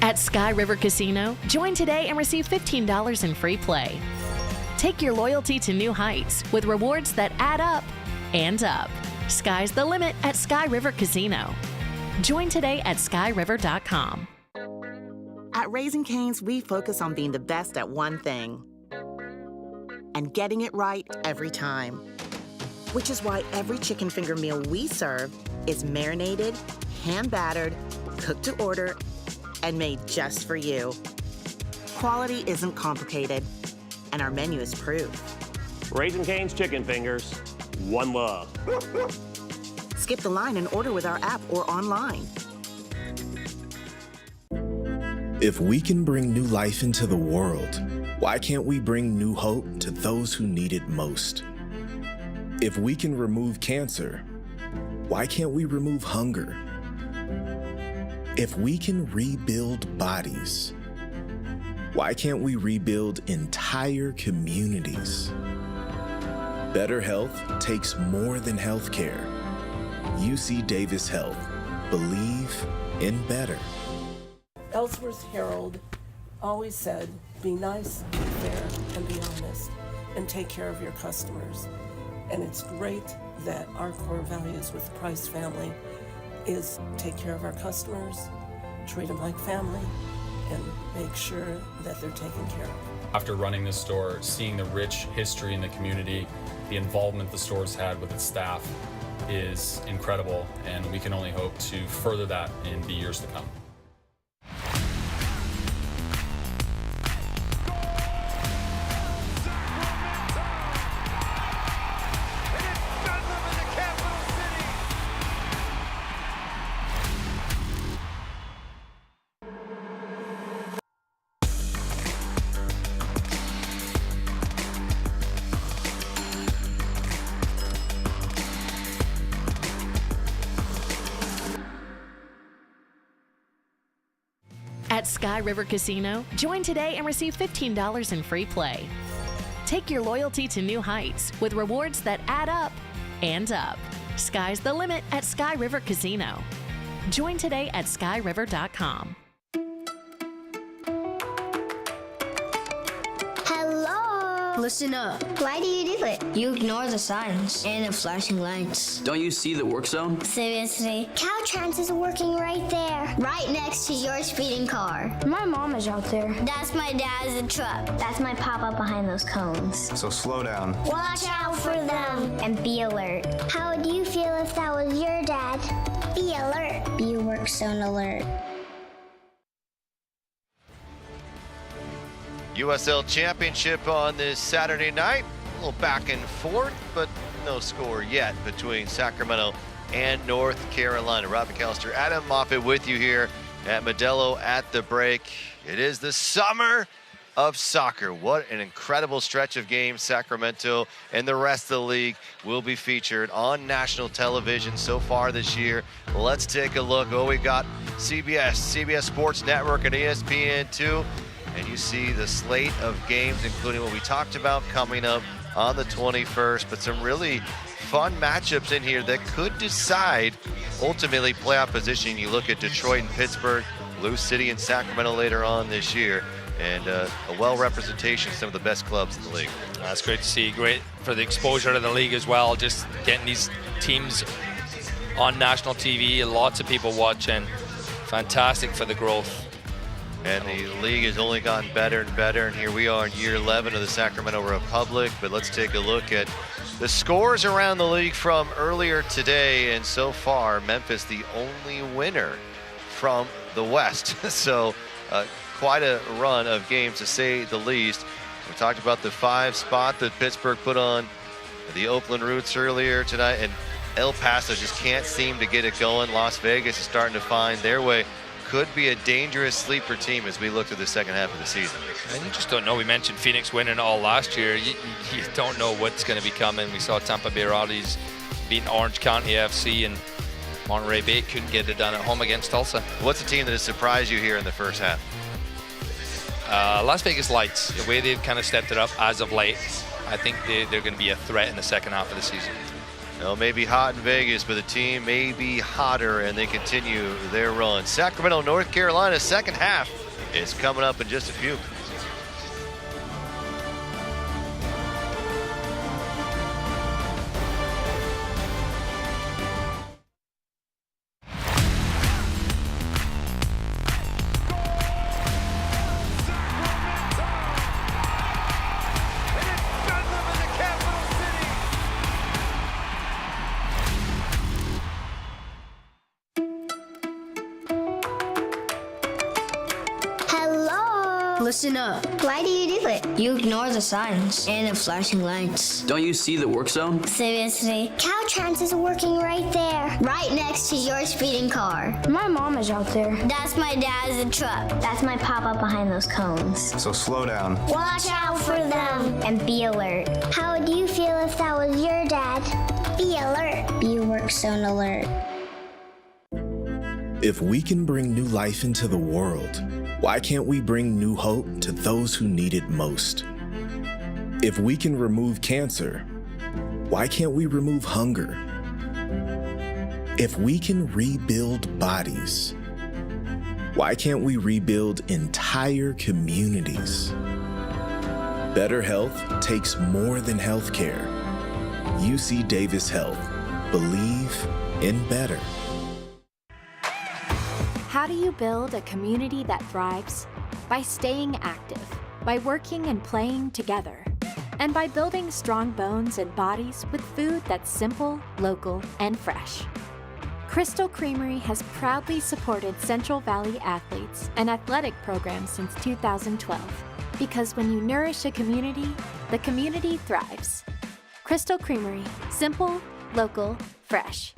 At Sky River Casino, join today and receive $15 in free play. Take your loyalty to new heights with rewards that add up and up. Sky's the limit at Sky River Casino. Join today at skyriver.com. At Raising Cane's, we focus on being the best at one thing and getting it right every time. Which is why every chicken finger meal we serve is marinated, hand-battered, cooked to order, and made just for you. Quality isn't complicated, and our menu is proof. Raising Cane's chicken fingers, one love. Skip the line and order with our app or online. If we can bring new life into the world, why can't we bring new hope to those who need it most? If we can remove cancer, why can't we remove hunger? If we can rebuild bodies, why can't we rebuild entire communities? Better health takes more than healthcare. UC Davis Health. Believe in better. Ellsworth Herald always said, be nice, be fair, and be honest, and take care of your customers. And it's great that our core values with the Price family is take care of our customers, treat them like family, and make sure that they're taken care of. After running this store, seeing the rich history in the community, the involvement the store's had with its staff is incredible, and we can only hope to further that in the years to come. At Sky River Casino, join today and receive $15 in free play. Take your loyalty to new heights with rewards that add up and up. Sky's the limit at Sky River Casino. Join today at skyriver.com. Listen up. Why do you do it? You ignore the signs and the flashing lights. Don't you see the work zone? Seriously? Caltrans is working right there. Right next to your speeding car. My mom is out there. That's my dad's truck. That's my papa behind those cones. So slow down. Watch out for them. And be alert. How would you feel if that was your dad? Be alert. Be work zone alert. USL Championship on this Saturday night. A little back and forth, but no score yet between Sacramento and North Carolina. Rob McAllister, Adam Moffett with you here at Modelo at the break. It is the summer of soccer. What an incredible stretch of games. Sacramento and the rest of the league will be featured on national television so far this year. Let's take a look. Oh, we got CBS Sports Network, and ESPN2. And you see the slate of games, including what we talked about coming up on the 21st, but some really fun matchups in here that could decide ultimately playoff position. You look at Detroit and Pittsburgh, Lou City and Sacramento later on this year, and a well-representation of some of the best clubs in the league. That's great to see. Great for the exposure to the league as well, just getting these teams on national TV, lots of people watching. Fantastic for the growth. And the league has only gotten better and better, and here we are in year 11 of the Sacramento Republic. But let's take a look at the scores around the league from earlier today, and so far Memphis the only winner from the West. So quite a run of games, to say the least. We talked about the 5 spot that Pittsburgh put on the Oakland Roots earlier tonight, and El Paso just can't seem to get it going. Las Vegas is starting to find their way. Could be a dangerous sleeper team as we look to the second half of the season. And you just don't know. We mentioned Phoenix winning all last year. You don't know what's going to be coming. We saw Tampa Bay Rowdies beating Orange County FC, and Monterey Bay couldn't get it done at home against Tulsa. What's a team that has surprised you here in the first half? Las Vegas Lights, the way they've kind of stepped it up as of late. I think they're going to be a threat in the second half of the season. It may be hot in Vegas, but the team may be hotter, and they continue their run. Sacramento, North Carolina, second half is coming up in just a few. Listen up. Why do you do it? You ignore the signs and the flashing lights. Don't you see the work zone? Seriously? Caltrans is working right there. Right next to your speeding car. My mom is out there. That's my dad's truck. That's my papa behind those cones. So slow down. Watch out for them. And be alert. How would you feel if that was your dad? Be alert. Be work zone alert. If we can bring new life into the world, why can't we bring new hope to those who need it most? If we can remove cancer, why can't we remove hunger? If we can rebuild bodies, why can't we rebuild entire communities? Better health takes more than healthcare. UC Davis Health. Believe in better. How do you build a community that thrives? By staying active, by working and playing together, and by building strong bones and bodies with food that's simple, local, and fresh. Crystal Creamery has proudly supported Central Valley athletes and athletic programs since 2012, because when you nourish a community, the community thrives. Crystal Creamery, simple, local, fresh.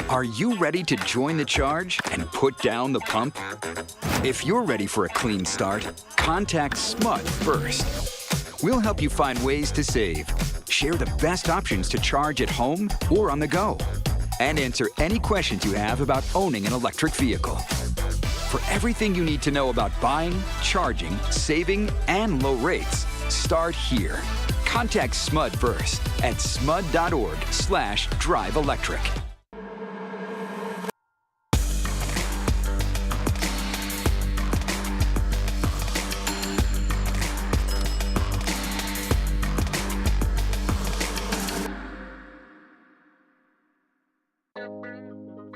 Are you ready to join the charge and put down the pump? If you're ready for a clean start, contact SMUD first. We'll help you find ways to save, share the best options to charge at home or on the go, and answer any questions you have about owning an electric vehicle. For everything you need to know about buying, charging, saving, and low rates, start here. Contact SMUD first at smud.org/drive-electric.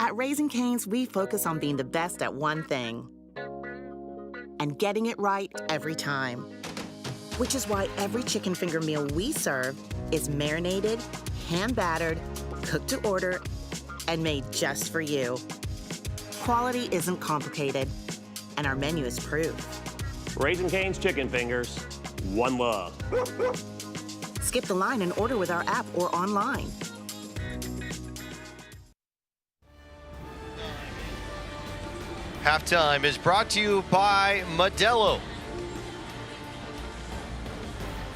At Raising Cane's, we focus on being the best at one thing and getting it right every time. Which is why every chicken finger meal we serve is marinated, hand-battered, cooked to order, and made just for you. Quality isn't complicated, and our menu is proof. Raising Cane's chicken fingers, one love. Skip the line and order with our app or online. Halftime is brought to you by Modelo,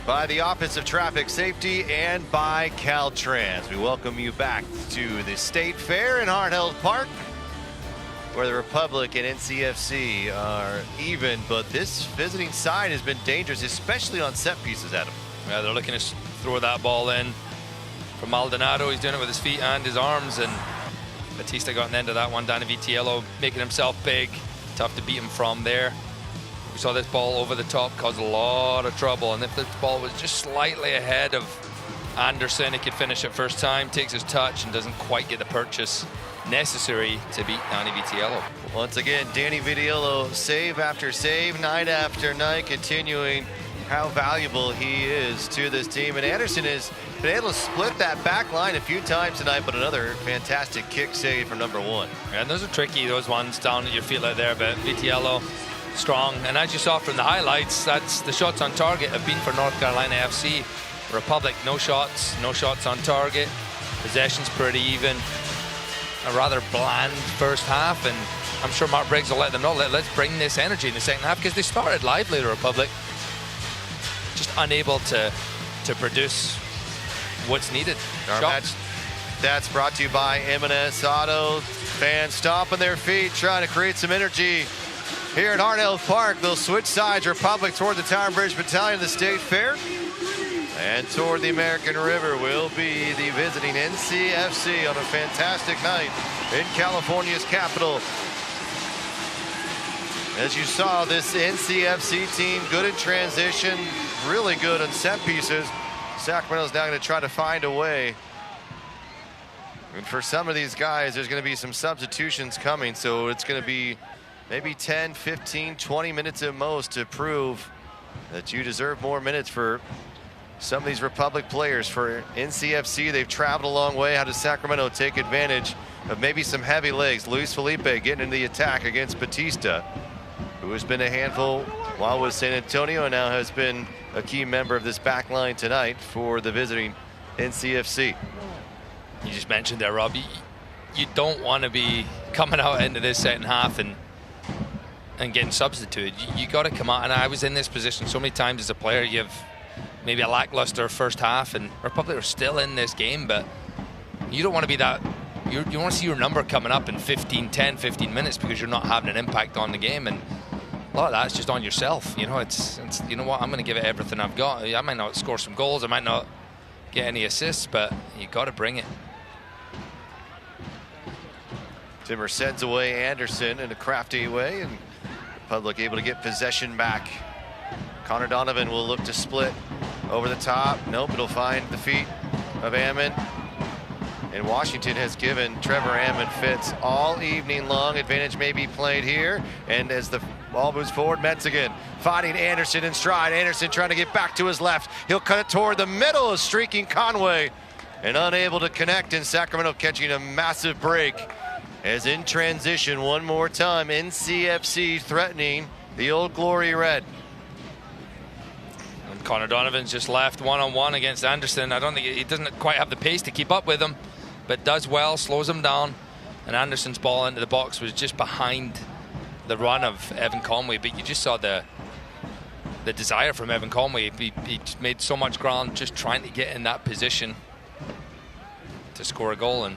by the Office of Traffic Safety, and by Caltrans. We welcome you back to the State Fair in Hartnell Park, where the Republic and NCFC are even, but this visiting side has been dangerous, especially on set pieces, Adam. Yeah, they're looking to throw that ball in from Maldonado. He's doing it with his feet and his arms, and Batista got an end of that one. Danny Vitiello making himself big. Tough to beat him from there. We saw this ball over the top cause a lot of trouble, and if this ball was just slightly ahead of Anderson, he could finish it first time. Takes his touch and doesn't quite get the purchase necessary to beat Danny Vitiello. Once again, Danny Vitiello, save after save, night after night, continuing how valuable he is to this team. And Anderson has been able to split that back line a few times tonight, but another fantastic kick save from number one. And those are tricky, those ones down at your feet like there, but Vitiello strong. And as you saw from the highlights, that's the shots on target have been for North Carolina FC. Republic, no shots on target. Possession's pretty even. A rather bland first half, and I'm sure Mark Briggs will let them know, let's bring this energy in the second half, because they started lively, the Republic. Just unable to produce what's needed. That's brought to you by M&S Auto. Fans stomping their feet, trying to create some energy here at Hartnell Park. They'll switch sides, Republic toward the Tower Bridge Battalion of the State Fair. And toward the American River will be the visiting NCFC on a fantastic night in California's capital. As you saw, this NCFC team, good in transition, really good on set pieces. Sacramento's now going to try to find a way. And for some of these guys, there's going to be some substitutions coming, so it's going to be maybe 10, 15, 20 minutes at most to prove that you deserve more minutes for some of these Republic players. For NCFC, they've traveled a long way. How does Sacramento take advantage of maybe some heavy legs? Luis Felipe getting into the attack against Batista. who has been a handful while with San Antonio and now has been a key member of this back line tonight for the visiting NCFC. You just mentioned there, Rob, you don't want to be coming out into this second half and getting substituted. You got to come out, and I was in this position so many times as a player. You have maybe a lackluster first half, and Republic are still in this game, but you don't want to be that. You want to see your number coming up in 10, 15 minutes because you're not having an impact on the game, and a lot of that's just on yourself. You know, it's you know what, I'm going to give it everything I've got. I might not score some goals, I might not get any assists, but you got to bring it. Timmer sends away Anderson in a crafty way, and Republic able to get possession back. Connor Donovan will look to split over the top. Nope, it'll find the feet of Ammon. And Washington has given Trevor Ammon fits all evening long. Advantage may be played here. And as the ball moves forward, Metzigan fighting Anderson in stride. Anderson trying to get back to his left. He'll cut it toward the middle of streaking Conway. And unable to connect, and Sacramento catching a massive break. As in transition one more time, NCFC threatening the Old Glory Red. And Connor Donovan's just left one-on-one against Anderson. I don't think he doesn't quite have the pace to keep up with him, but does well, slows him down. And Anderson's ball into the box was just behind the run of Evan Conway, but you just saw the desire from Evan Conway. He just made so much ground just trying to get in that position to score a goal, and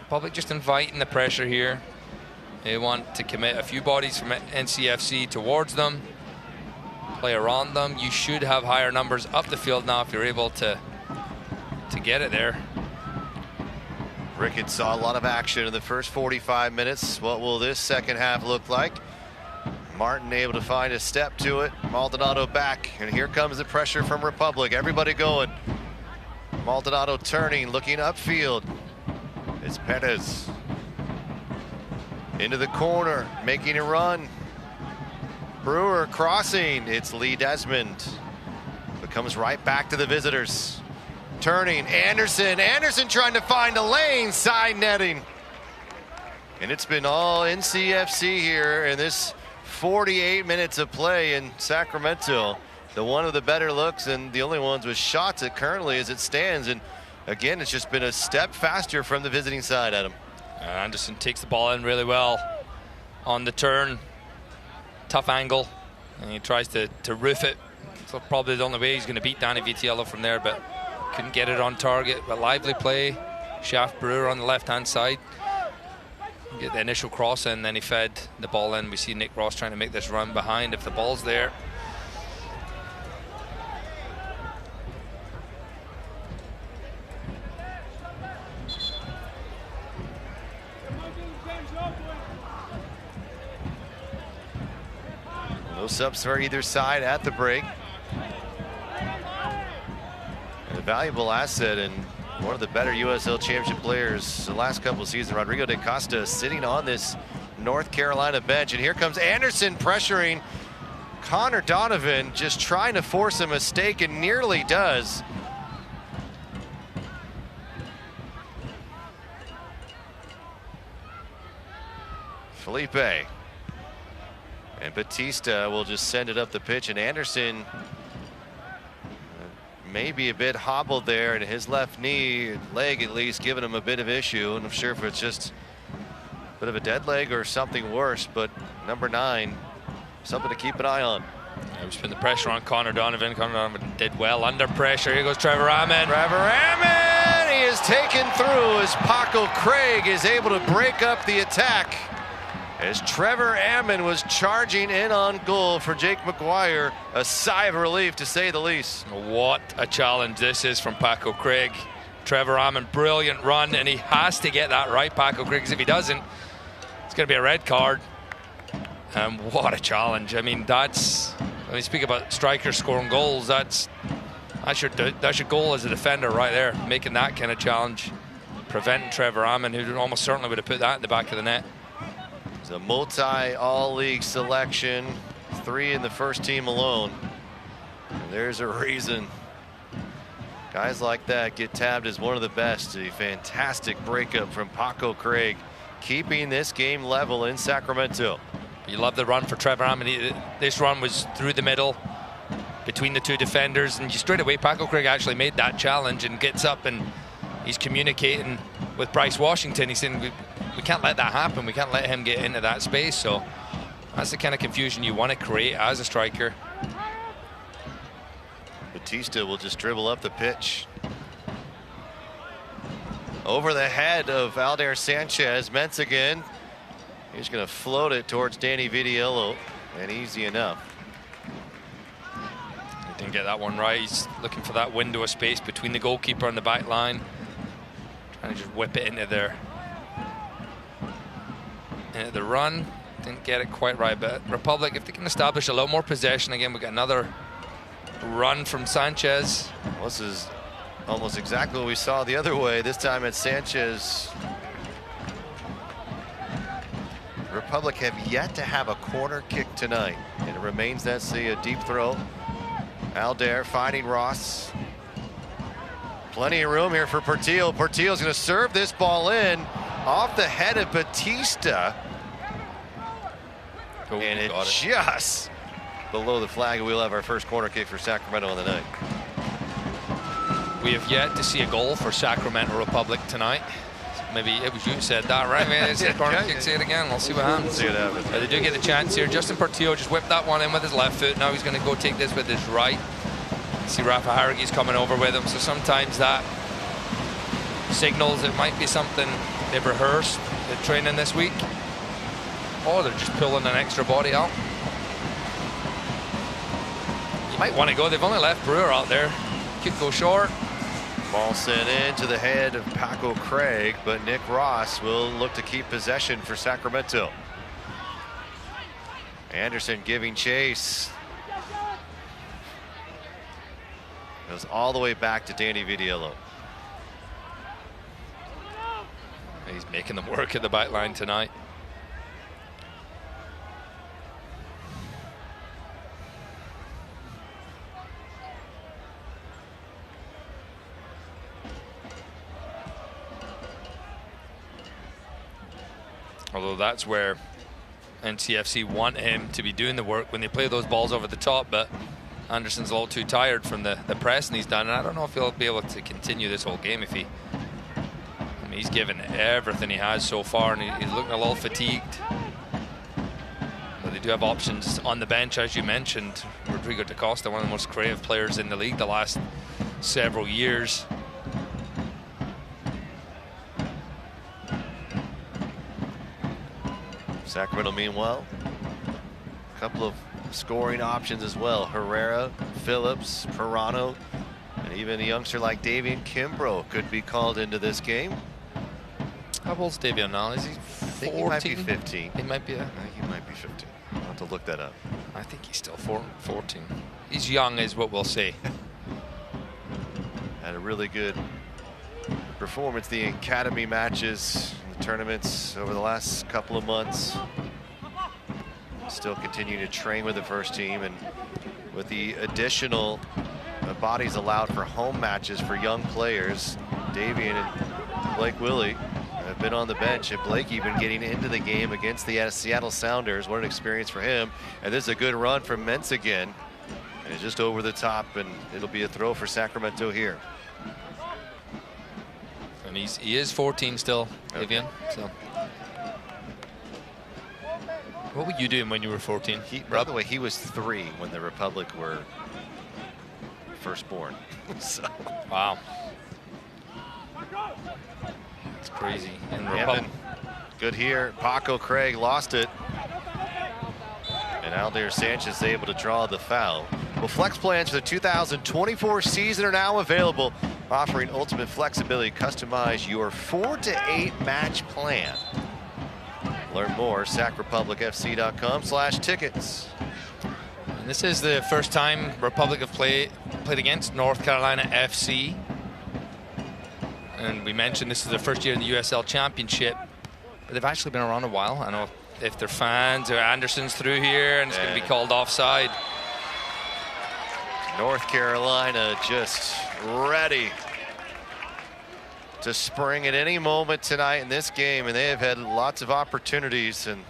Republic just inviting the pressure here. They want to commit a few bodies from NCFC towards them, play around them. You should have higher numbers up the field now if you're able to get it there. Ricketts saw a lot of action in the first 45 minutes. What will this second half look like? Martin able to find a step to it. Maldonado back, and here comes the pressure from Republic. Everybody going. Maldonado turning, looking upfield. It's Perez. Into the corner, making a run. Brewer crossing. It's Lee Desmond. But comes right back to the visitors. Turning, Anderson. Anderson trying to find a lane, side netting. And it's been all NCFC here in this 48 minutes of play in Sacramento. The one of the better looks and the only ones with shots at currently as it stands. And again, it's just been a step faster from the visiting side, Adam. Anderson takes the ball in really well on the turn. Tough angle, and he tries to roof it. So probably the only way he's going to beat Danny Vitiello from there, but couldn't get it on target. But lively play. Shaft Brewer on the left-hand side. Get the initial cross in, then he fed the ball in. We see Nick Ross trying to make this run behind if the ball's there. No subs for either side at the break. And a valuable asset and one of the better USL Championship players the last couple of seasons, Rodrigo de Costa, sitting on this North Carolina bench. And here comes Anderson pressuring Connor Donovan, just trying to force a mistake, and nearly does. Felipe. And Batista will just send it up the pitch, and Anderson may be a bit hobbled there, and his left knee, leg at least, giving him a bit of issue. And I'm sure if it's just a bit of a dead leg or something worse, but number 9, something to keep an eye on. Yeah, we put the pressure on Connor Donovan. Connor Donovan did well under pressure. Here goes Trevor Ammon. Trevor Ammon, he is taken through as Paco Craig is able to break up the attack. As Trevor Ammon was charging in on goal for Jake McGuire, a sigh of relief to say the least. What a challenge this is from Paco Craig. Trevor Ammon, brilliant run, and he has to get that right, Paco Craig, because if he doesn't, it's going to be a red card. And what a challenge. I mean, that's, when you speak about strikers scoring goals, that's your goal as a defender right there, making that kind of challenge, preventing Trevor Ammon, who almost certainly would have put that in the back of the net. It's a multi-all-league selection, 3 in the first team alone. And there's a reason guys like that get tabbed as one of the best. A fantastic breakup from Paco Craig, keeping this game level in Sacramento. You love the run for Trevor Hammond. This run was through the middle between the two defenders, and straight away Paco Craig actually made that challenge and gets up and he's communicating with Bryce Washington. He's saying we can't let that happen. We can't let him get into that space. So that's the kind of confusion you want to create as a striker. Batista will just dribble up the pitch. Over the head of Aldair Sanchez. Mentz again. He's going to float it towards Danny Vitiello, and easy enough. He didn't get that one right. He's looking for that window of space between the goalkeeper and the back line. Trying to just whip it into there. Into the run. Didn't get it quite right, but Republic, if they can establish a little more possession again, we got another run from Sanchez. This is almost exactly what we saw the other way. This time it's Sanchez. Republic have yet to have a corner kick tonight, and it remains that's a deep throw. Aldair finding Ross. Plenty of room here for Portillo. Portillo's going to serve this ball in off the head of Batista. And it just below the flag, and we'll have our first corner kick for Sacramento on the night. We have yet to see a goal for Sacramento Republic tonight. Maybe it was you who said that, right? Maybe it's a corner kick. Say it again. We'll see what happens. See what happens. They do get the chance here. Justin Portillo just whipped that one in with his left foot. Now he's going to go take this with his right. See Rafa Harrigi's coming over with him. So sometimes that signals it might be something they've rehearsed at training this week. Or they're just pulling an extra body out. You might want to go. They've only left Brewer out there. Could go short. Ball sent into the head of Paco Craig, but Nick Ross will look to keep possession for Sacramento. Anderson giving chase. Goes all the way back to Danny Vitiello. He's making them work at the back line tonight. Although that's where NCFC want him to be doing the work when they play those balls over the top, but Anderson's a little too tired from the pressing he's done, and I don't know if he'll be able to continue this whole game if he... I mean, he's given everything he has so far, and he's looking a little fatigued. But they do have options on the bench, as you mentioned. Rodrigo da Costa, one of the most creative players in the league the last several years. Sacramento, meanwhile, a couple of scoring options as well. Herrera, Phillips, Perrano, and even a youngster like Davian Kimbrough could be called into this game. How old's Davian now? Is he 14? I think he might be 15. He might be. I think he might be 15. I'll have to look that up. I think he's still 14. He's young, is what we'll say. Had a really good performance, the academy matches, the tournaments over the last couple of months. Still continue to train with the first team, and with the additional bodies allowed for home matches for young players, Davian and Blake Willie have been on the bench, and Blake even getting into the game against the Seattle Sounders. What an experience for him. And this is a good run from Mentz again. And just over the top, and it'll be a throw for Sacramento here. And he is 14 still, Davian. So. What were you doing when you were 14? By the way, he was 3 when the Republic were first born. So. Wow. It's crazy. Good here. Paco Craig lost it. And Aldair Sanchez able to draw the foul. Well, flex plans for the 2024 season are now available, offering ultimate flexibility. Customize your 4 to 8 match plan. Learn more, sacrepublicfc.com/tickets. And this is the first time Republic have played against North Carolina FC. And we mentioned this is their first year in the USL Championship, but they've actually been around a while. I know if they're fans, or Anderson's through here, and it's going to be called offside. North Carolina just ready to spring at any moment tonight in this game, and they have had lots of opportunities and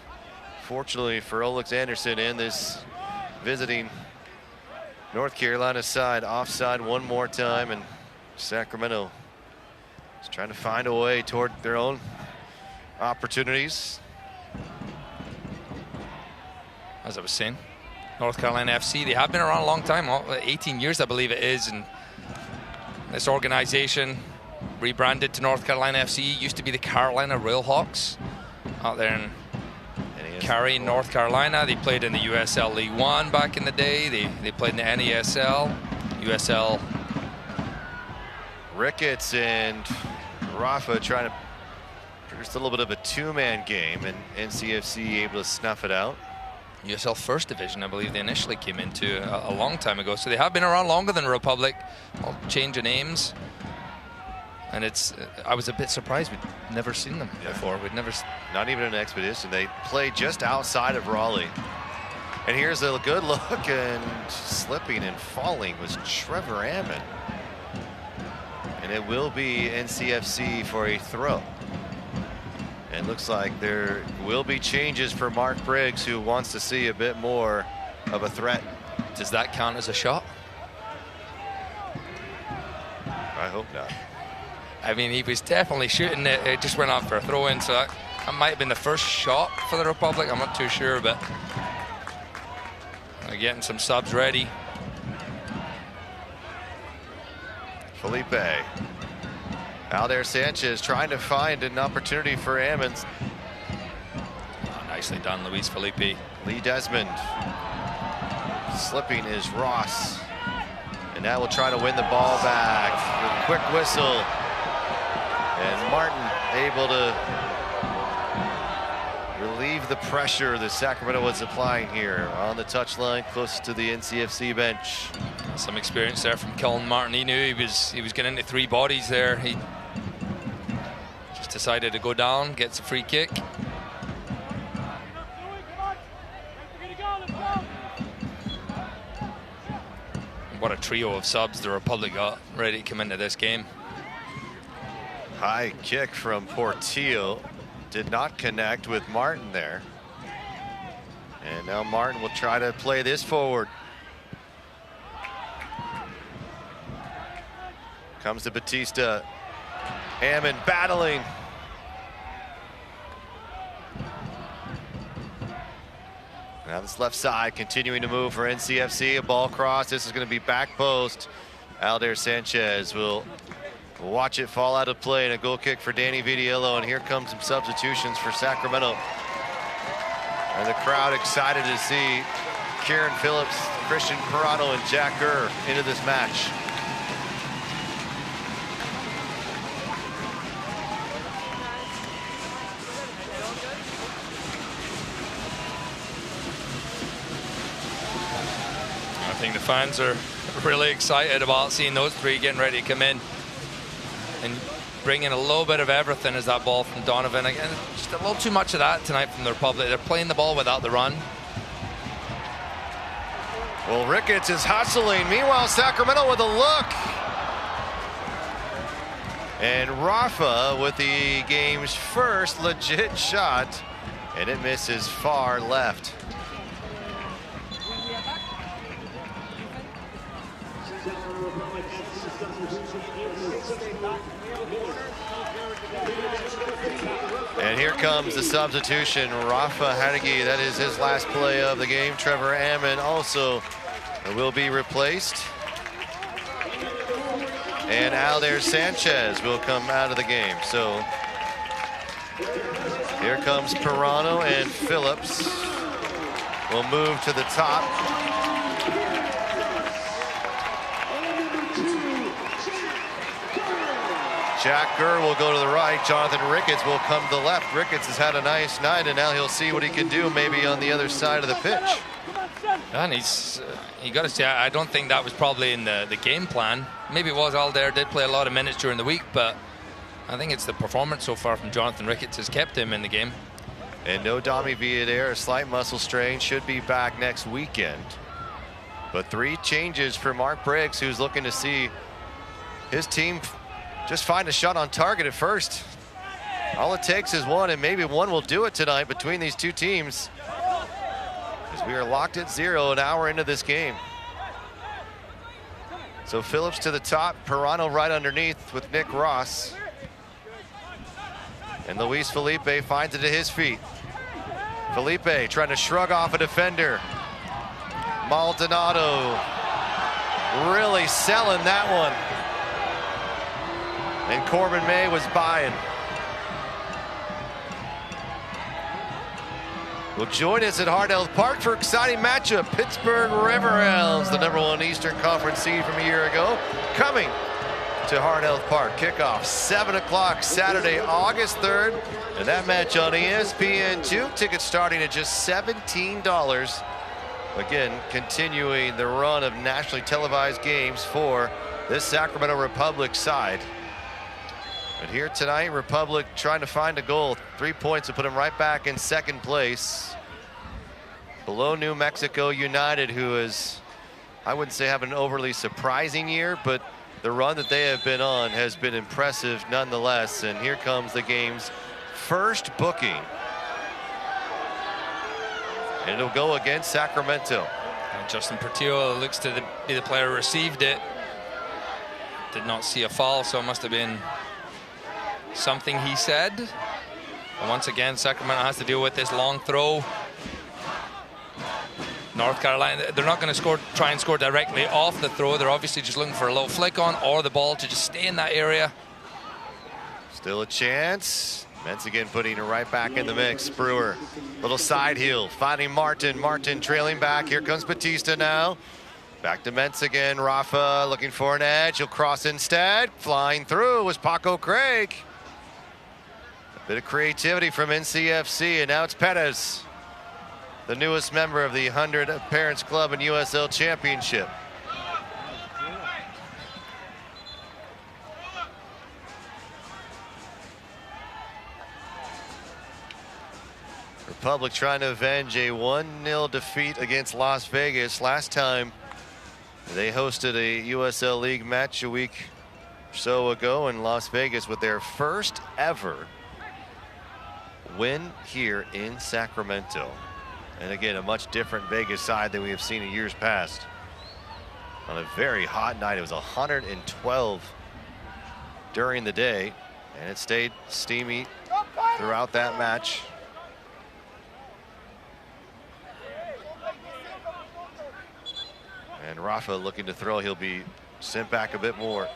Fortunately for Olex Anderson and this visiting North Carolina side, offside one more time, and Sacramento is trying to find a way toward their own opportunities. As I was saying, North Carolina FC, they have been around a long time, 18 years I believe it is, and this organization rebranded to North Carolina FC, used to be the Carolina Railhawks out there in Cary, North Carolina. They played in the USL League One back in the day. They played in the NASL, USL. Ricketts and Rafa trying to produce a little bit of a two-man game, and NCFC able to snuff it out. USL First Division, I believe they initially came into a long time ago. So they have been around longer than Republic. All change of names. And it's, I was a bit surprised. We'd never seen them before. We'd never. Not even an expedition. They play just outside of Raleigh. And here's a good look, and slipping and falling was Trevor Ammon. And it will be NCFC for a throw. And looks like there will be changes for Mark Briggs, who wants to see a bit more of a threat. Does that count as a shot? I hope not. I mean, he was definitely shooting it. It just went out for a throw-in, so that might have been the first shot for the Republic. I'm not too sure, but they're getting some subs ready. Felipe. Alder Sanchez trying to find an opportunity for Ammons. Oh, nicely done, Luis Felipe. Lee Desmond. Slipping is Ross. And now we'll try to win the ball back with a quick whistle. And Martin able to relieve the pressure that Sacramento was applying here on the touchline close to the NCFC bench. Some experience there from Kellen Martin. He knew he was getting into three bodies there. He just decided to go down, gets a free kick. What a trio of subs the Republic got ready to come into this game. High kick from Portillo. Did not connect with Martin there. And now Martin will try to play this forward. Comes to Batista. Ammon battling. Now this left side continuing to move for NCFC. A ball cross. This is going to be back post. Alder Sanchez will watch it fall out of play, and a goal kick for Danny Vitiello. And here comes some substitutions for Sacramento. And the crowd excited to see Kieran Phillips, Christian Parado, and Jack Gurr into this match. I think the fans are really excited about seeing those three getting ready to come in and bring in a little bit of everything. As that ball from Donovan. Again, just a little too much of that tonight from the Republic. They're playing the ball without the run. Well, Ricketts is hustling. Meanwhile, Sacramento with a look. And Rafa with the game's first legit shot. And it misses far left. And here comes the substitution. Rafa Hadegi, that is his last play of the game. Trevor Ammon also will be replaced. And Alder Sanchez will come out of the game. So here comes Pirano, and Phillips will move to the top. Jack Gurr will go to the right. Jonathan Ricketts will come to the left. Ricketts has had a nice night, and now he'll see what he can do maybe on the other side of the pitch. And you got to say, I don't think that was probably in the game plan. Maybe it was. Alder did play a lot of minutes during the week, but I think it's the performance so far from Jonathan Ricketts has kept him in the game. And no Dami Villader, a slight muscle strain, should be back next weekend. But 3 changes for Mark Briggs, who's looking to see his team just find a shot on target at first. All it takes is one, and maybe one will do it tonight between these two teams. as we are locked at 0 an hour into this game. So Phillips to the top, Pirano right underneath with Nick Ross. And Luis Felipe finds it at his feet. Felipe trying to shrug off a defender. Maldonado really selling that one. And Corbin May was buying. Will join us at Hard Health Park for exciting matchup. Pittsburgh River Elves, the #1 Eastern Conference seed from a year ago, coming to Hard Health Park. Kickoff 7 o'clock Saturday, August 3rd. And that match on ESPN2. Tickets starting at just $17. Again, continuing the run of nationally televised games for this Sacramento Republic side. But here tonight, Republic trying to find a goal. 3 points to put them right back in second place. Below New Mexico United, who is, I wouldn't say having an overly surprising year, but the run that they have been on has been impressive nonetheless. And here comes the game's first booking. And it'll go against Sacramento. And Justin Portillo looks to be the player who received it. Did not see a foul, so it must have been something he said. And once again, Sacramento has to deal with this long throw. North Carolina, they're not going to try and score directly off the throw. They're obviously just looking for a little flick on or the ball to just stay in that area. Still a chance. Mentz again putting it right back in the mix. Brewer, little side heel, finding Martin. Martin trailing back. Here comes Batista now. Back to Mentz again. Rafa looking for an edge. He'll cross instead. Flying through was Paco Craig. A bit of creativity from NCFC, and now it's Perez, the newest member of the 100 Parents Club and USL Championship. Republic trying to avenge a 1-0 defeat against Las Vegas. Last time they hosted a USL League match a week or so ago in Las Vegas with their first ever win here in Sacramento. And again, a much different Vegas side than we have seen in years past. On a very hot night, it was 112 during the day, and it stayed steamy throughout that match. And Rafa looking to throw. He'll be sent back a bit more.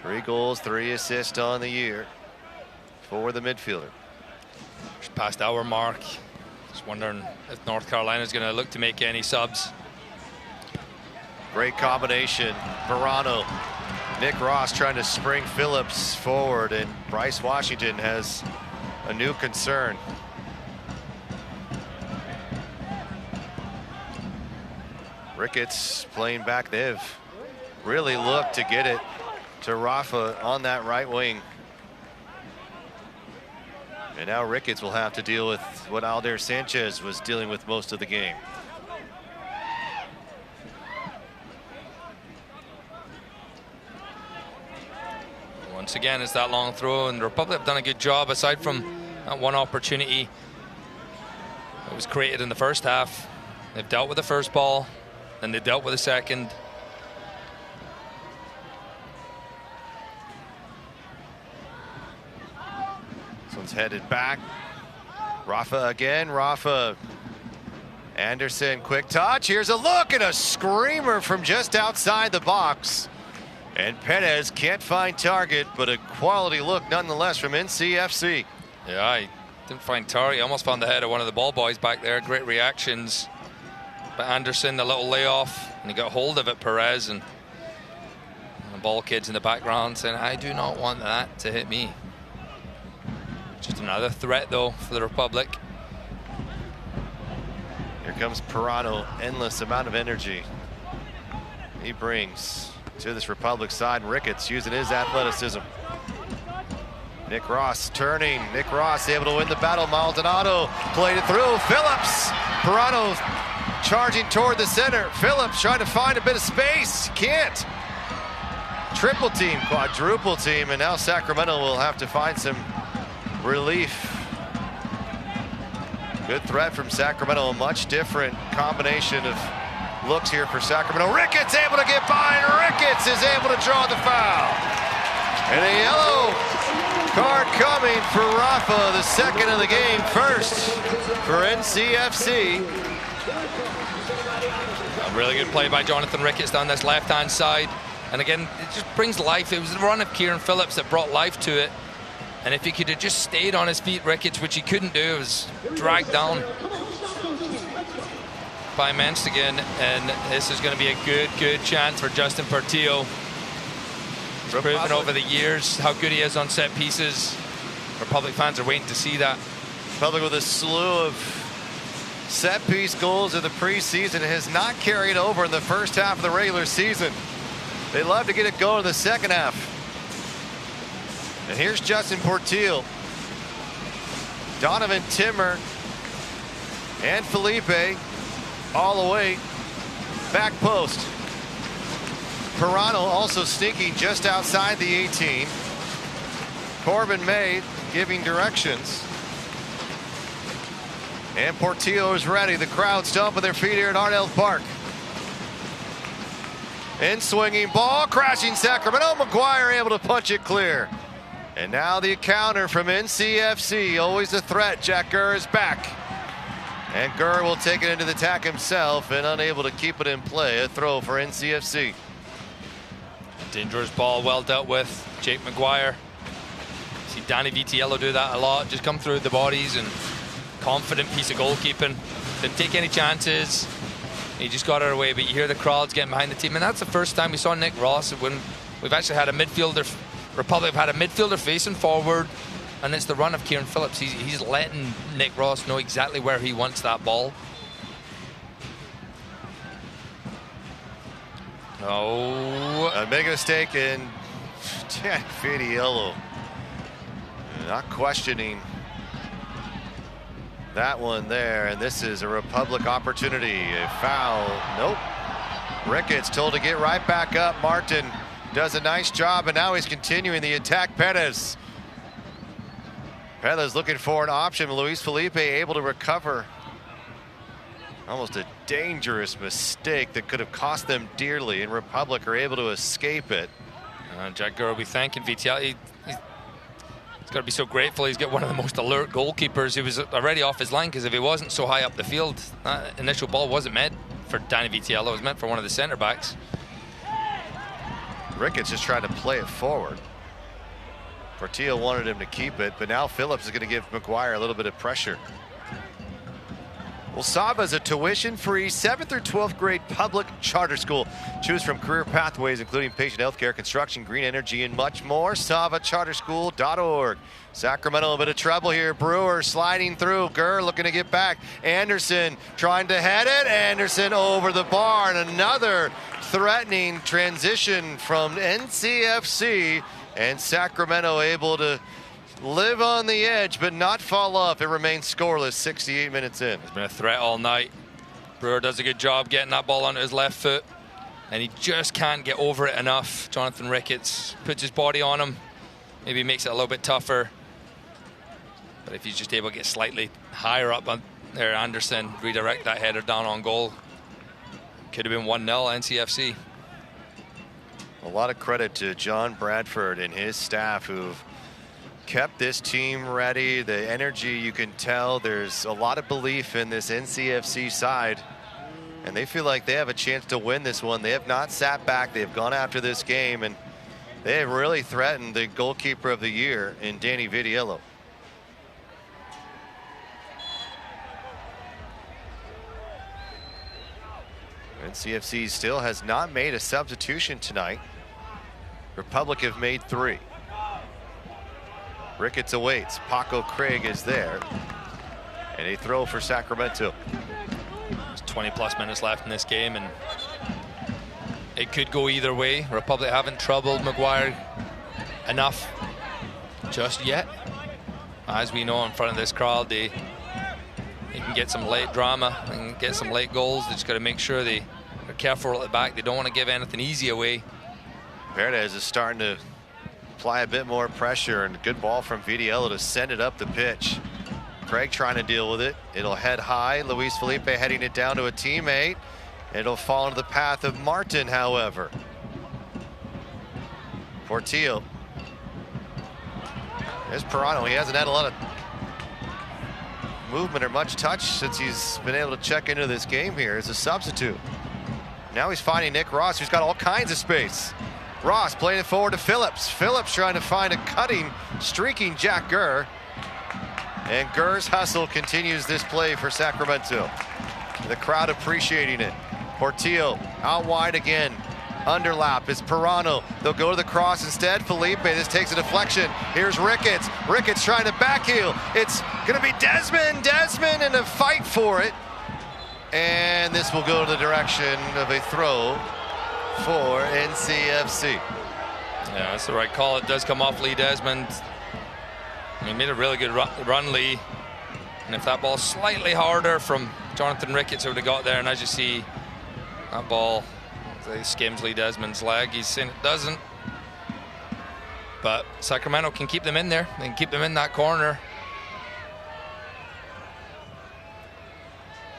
3 goals, 3 assists on the year for the midfielder. Just past our mark. Just wondering if North Carolina is going to look to make any subs. Great combination. Pirano, Nick Ross trying to spring Phillips forward, and Bryce Washington has a new concern. Ricketts playing back. They've really looked to get it to Rafa on that right wing. And now Ricketts will have to deal with what Aldair Sanchez was dealing with most of the game. Once again, it's that long throw, and the Republic have done a good job aside from that one opportunity that was created in the first half. They've dealt with the first ball, then they dealt with the second. This one's headed back. Rafa again. Rafa. Anderson, quick touch. Here's a look and a screamer from just outside the box. And Perez can't find target, but a quality look nonetheless from NCFC. Yeah, I didn't find target. Almost found the head of one of the ball boys back there. Great reactions. But Anderson, the little layoff, and he got hold of it, Perez, and the ball kids in the background saying, I do not want that to hit me. Just another threat, though, for the Republic. Here comes Pirano, endless amount of energy he brings to this Republic side. Ricketts using his athleticism. Nick Ross turning. Nick Ross able to win the battle. Maldonado played it through. Phillips. Pirano charging toward the center. Phillips trying to find a bit of space. Can't. Triple team, quadruple team, and now Sacramento will have to find some relief. Good threat from Sacramento. A much different combination of looks here for Sacramento. Ricketts able to get by, and Ricketts is able to draw the foul. And a yellow card coming for Rafa, the second of the game, first for NCFC. A really good play by Jonathan Ricketts down this left-hand side. And again, it just brings life. It was the run of Kieran Phillips that brought life to it. And if he could have just stayed on his feet, Ricketts, which he couldn't do, was dragged down by Menstigan. And this is going to be a good chance for Justin Portillo. He's proven over the years how good he is on set pieces. Republic fans are waiting to see that. Republic with a slew of set piece goals in the preseason has not carried over in the first half of the regular season. They love to get it going in the second half. And here's Justin Portillo, Donovan Timmer, and Felipe all the way back post. Pirano also sneaking just outside the 18. Corbin May giving directions. And Portillo is ready. The crowd stomping their feet here at Arnell Park. In swinging ball, crashing Sacramento. McGuire able to punch it clear. And now the counter from NCFC. Always a threat. Jack Gurr is back. And Gurr will take it into the attack himself and unable to keep it in play. A throw for NCFC. Dangerous ball, well dealt with. Jake McGuire. See Danny Vitiello do that a lot. Just come through the bodies and confident piece of goalkeeping. Didn't take any chances. He just got it away, but you hear the crowds getting behind the team. And that's the first time we saw Nick Ross when we've actually had a midfielder. Republic have had a midfielder facing forward, and it's the run of Kieran Phillips. He's letting Nick Ross know exactly where he wants that ball. Oh, a big mistake, and Dan Vitiello not questioning that one there. And this is a Republic opportunity. A foul. Nope. Ricketts told to get right back up. Martin does a nice job, and now he's continuing the attack. Perez looking for an option. Luis Felipe able to recover. Almost a dangerous mistake that could have cost them dearly, and Republic are able to escape it. Jack Gurr will be thanking Vitiello. He's got to be so grateful he's got one of the most alert goalkeepers. He was already off his line, because if he wasn't so high up the field, that initial ball wasn't meant for Danny Vitiello. It was meant for one of the center backs. Ricketts just tried to play it forward. Portillo wanted him to keep it, but now Phillips is going to give McGuire a little bit of pressure. Well, Sava is a tuition-free 7th through 12th grade public charter school. Choose from career pathways including patient healthcare, construction, green energy, and much more. SavaCharterSchool.org. Sacramento a bit of trouble here. Brewer sliding through. Gurr looking to get back. Anderson trying to head it. Anderson over the bar. And another threatening transition from NCFC. And Sacramento able to live on the edge but not fall off. It remains scoreless 68 minutes in. It's been a threat all night. Brewer does a good job getting that ball onto his left foot, and he just can't get over it enough. Jonathan Ricketts puts his body on him, maybe makes it a little bit tougher, but if he's just able to get slightly higher up on there, Anderson redirect that header down on goal. Could have been 1-0 NCFC. A lot of credit to John Bradford and his staff who've kept this team ready. The energy, you can tell there's a lot of belief in this NCFC side, and they feel like they have a chance to win this one. They have not sat back. They have gone after this game, and they have really threatened the goalkeeper of the year in Danny Vitiello. NCFC still has not made a substitution tonight. Republic have made 3. Ricketts awaits. Paco Craig is there. And a throw for Sacramento. There's 20+ minutes left in this game, and it could go either way. Republic haven't troubled McGuire enough just yet. As we know, in front of this crowd, they can get some late drama and get some late goals. They just got to make sure they're careful at the back. They don't want to give anything easy away. Paredes is starting to apply a bit more pressure, and a good ball from Vitiello to send it up the pitch. Craig trying to deal with it. It'll head high. Luis Felipe heading it down to a teammate. It'll fall into the path of Martin, however. Portillo. There's Pirano. He hasn't had a lot of movement or much touch since he's been able to check into this game here as a substitute. Now he's finding Nick Ross, who's got all kinds of space. Ross playing it forward to Phillips. Phillips trying to find a cutting, streaking Jack Gurr. And Gurr's hustle continues this play for Sacramento. The crowd appreciating it. Portillo out wide again. Underlap is Pirano. They'll go to the cross instead. Felipe, this takes a deflection. Here's Ricketts. Ricketts trying to backheel. It's gonna be Desmond. Desmond in a fight for it. And this will go to the direction of a throw for NCFC. Yeah, that's the right call. It does come off Lee Desmond. He made a really good run, Lee. And if that ball's slightly harder from Jonathan Ricketts, would have got there. And as you see, that ball skims Lee Desmond's leg. He's saying it doesn't. But Sacramento can keep them in there. They can keep them in that corner.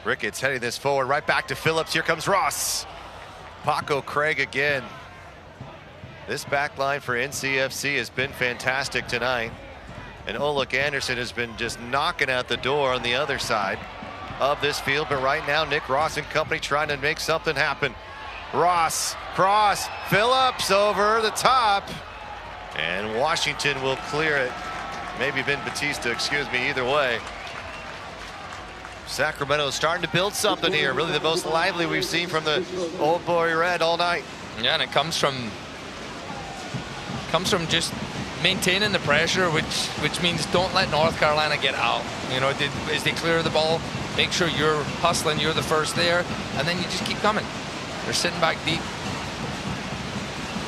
Ricketts heading this forward, right back to Phillips. Here comes Ross. Paco Craig again. This back line for NCFC has been fantastic tonight. And Ulrich Anderson has been just knocking at the door on the other side of this field. But right now, Nick Ross and company trying to make something happen. Ross, cross, Phillips over the top. And Washington will clear it. Maybe Ben Batista, excuse me, either way. Sacramento is starting to build something here. Really the most lively we've seen from the Old Boy Red all night. Yeah, and it comes from just maintaining the pressure, which means don't let North Carolina get out. You know, as they clear the ball, make sure you're hustling, you're the first there, and then you just keep coming. They're sitting back deep.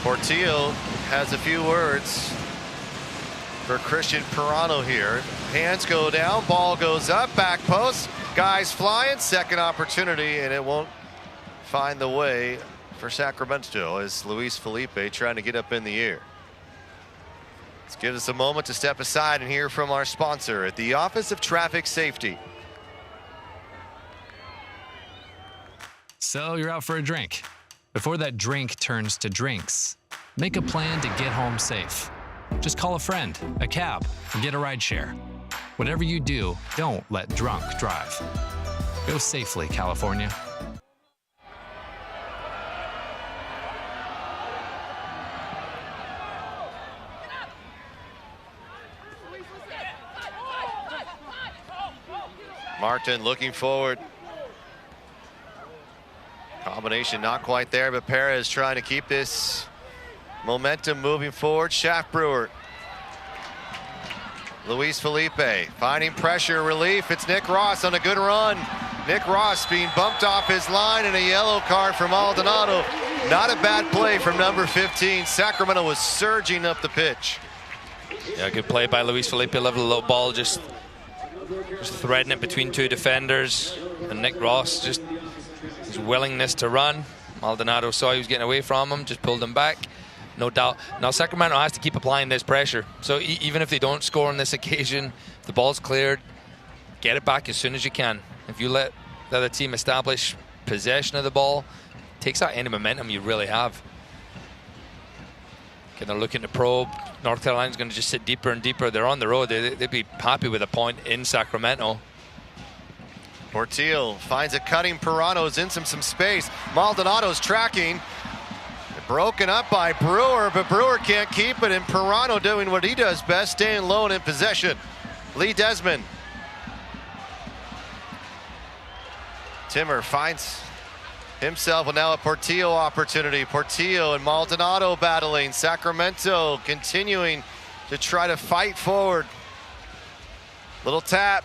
Portillo has a few words for Christian Pirano here. Hands go down, ball goes up, back post, guys flying, second opportunity, and it won't find the way for Sacramento as Luis Felipe trying to get up in the air. Let's give us a moment to step aside and hear from our sponsor at the Office of Traffic Safety. So you're out for a drink. Before that drink turns to drinks, make a plan to get home safe. Just call a friend, a cab, or get a ride share. Whatever you do, don't let drunk drive. Go safely, California. Martin looking forward. Combination not quite there, but Perez trying to keep this momentum moving forward. Schaffbrewer. Luis Felipe finding pressure, relief. It's Nick Ross on a good run. Nick Ross being bumped off his line and a yellow card from Maldonado. Not a bad play from number 15. Sacramento was surging up the pitch. Yeah, good play by Luis Felipe. Level low ball, just threading it between two defenders. And Nick Ross, just his willingness to run. Maldonado saw he was getting away from him, just pulled him back. No doubt. Now Sacramento has to keep applying this pressure. So even if they don't score on this occasion, if the ball's cleared, get it back as soon as you can. If you let the other team establish possession of the ball, it takes out any momentum you really have. Okay, they're looking to probe. North Carolina's going to just sit deeper and deeper. They're on the road. They'd be happy with a point in Sacramento. Portillo finds a cutting. Pirano's in some space. Maldonado's tracking. Broken up by Brewer, but Brewer can't keep it, and Pirano doing what he does best, staying low and in possession. Lee Desmond. Timmer finds himself, and now a Portillo opportunity. Portillo and Maldonado battling. Sacramento continuing to try to fight forward. Little tap.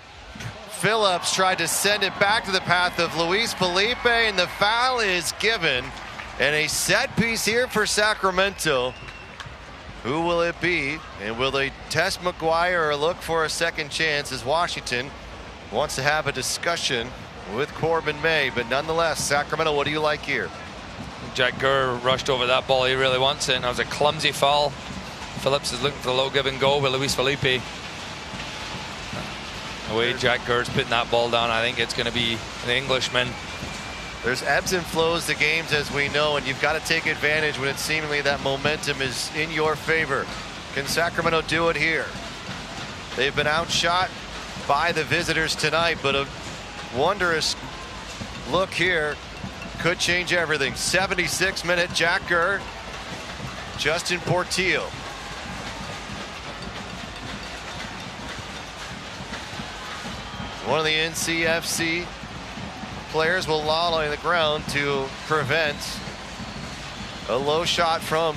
Phillips tried to send it back to the path of Luis Felipe, and the foul is given. And a set piece here for Sacramento. Who will it be? And will they test McGuire or look for a second chance as Washington wants to have a discussion with Corbin May? But nonetheless, Sacramento, what do you like here? Jack Gurr rushed over that ball. He really wants it. And that was a clumsy foul. Phillips is looking for the low give and go with Luis Felipe. The way Jack Gurr's putting that ball down, I think it's going to be an Englishman. There's ebbs and flows to games, as we know, and you've got to take advantage when it's seemingly that momentum is in your favor. Can Sacramento do it here? They've been outshot by the visitors tonight, but a wondrous look here could change everything. 76-minute Jack Gurr, Justin Portillo. One of the NCFC players will loll on the ground to prevent a low shot from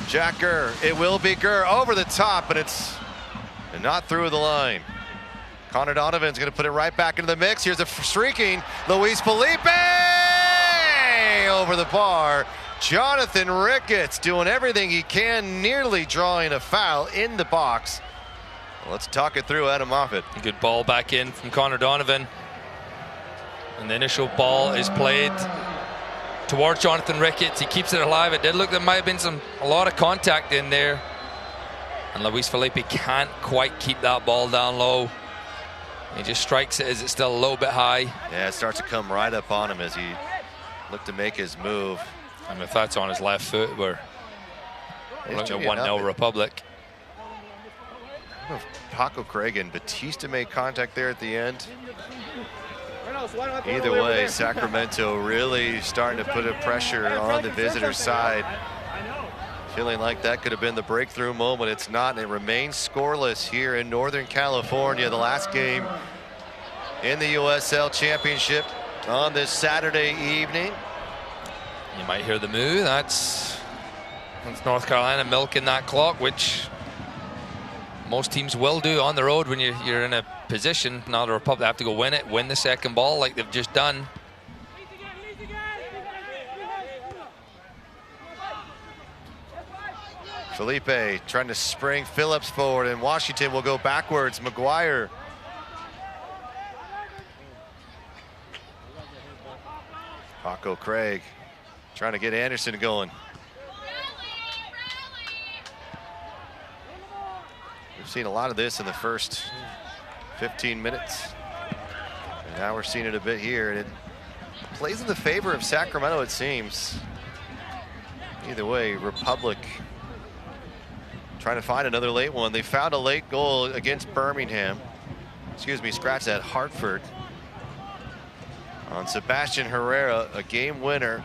Jack Gurr. It will be Gurr over the top, but it's not through the line. Connor Donovan's going to put it right back into the mix. Here's a streaking Luis Felipe over the bar. Jonathan Ricketts doing everything he can, nearly drawing a foul in the box. Let's talk it through, Adam Moffat. Good ball back in from Connor Donovan. And the initial ball is played towards Jonathan Ricketts. He keeps it alive. It did look there might have been a lot of contact in there. And Luis Felipe can't quite keep that ball down low. He just strikes it as it's still a little bit high. Yeah, it starts to come right up on him as he looked to make his move. And if that's on his left foot, we're looking at 1-0 Republic. I don't know if Paco Craig and Batista made contact there at the end. Either way, Sacramento really starting to put a pressure on the visitor side. Feeling like that could have been the breakthrough moment. It's not, and it remains scoreless here in Northern California. The last game in the USL Championship on this Saturday evening. You might hear the moo. That's North Carolina milking that clock, which most teams will do on the road when you're in a position. Now the Republic have to go win the second ball like they've just done. Felipe trying to spring Phillips forward, and Washington will go backwards. McGuire. Paco Craig trying to get Anderson going. We've seen a lot of this in the first 15 minutes. And now we're seeing it a bit here, and it plays in the favor of Sacramento, it seems. Either way, Republic trying to find another late one. They found a late goal against Birmingham. Excuse me, scratch that, Hartford. On Sebastian Herrera, a game winner.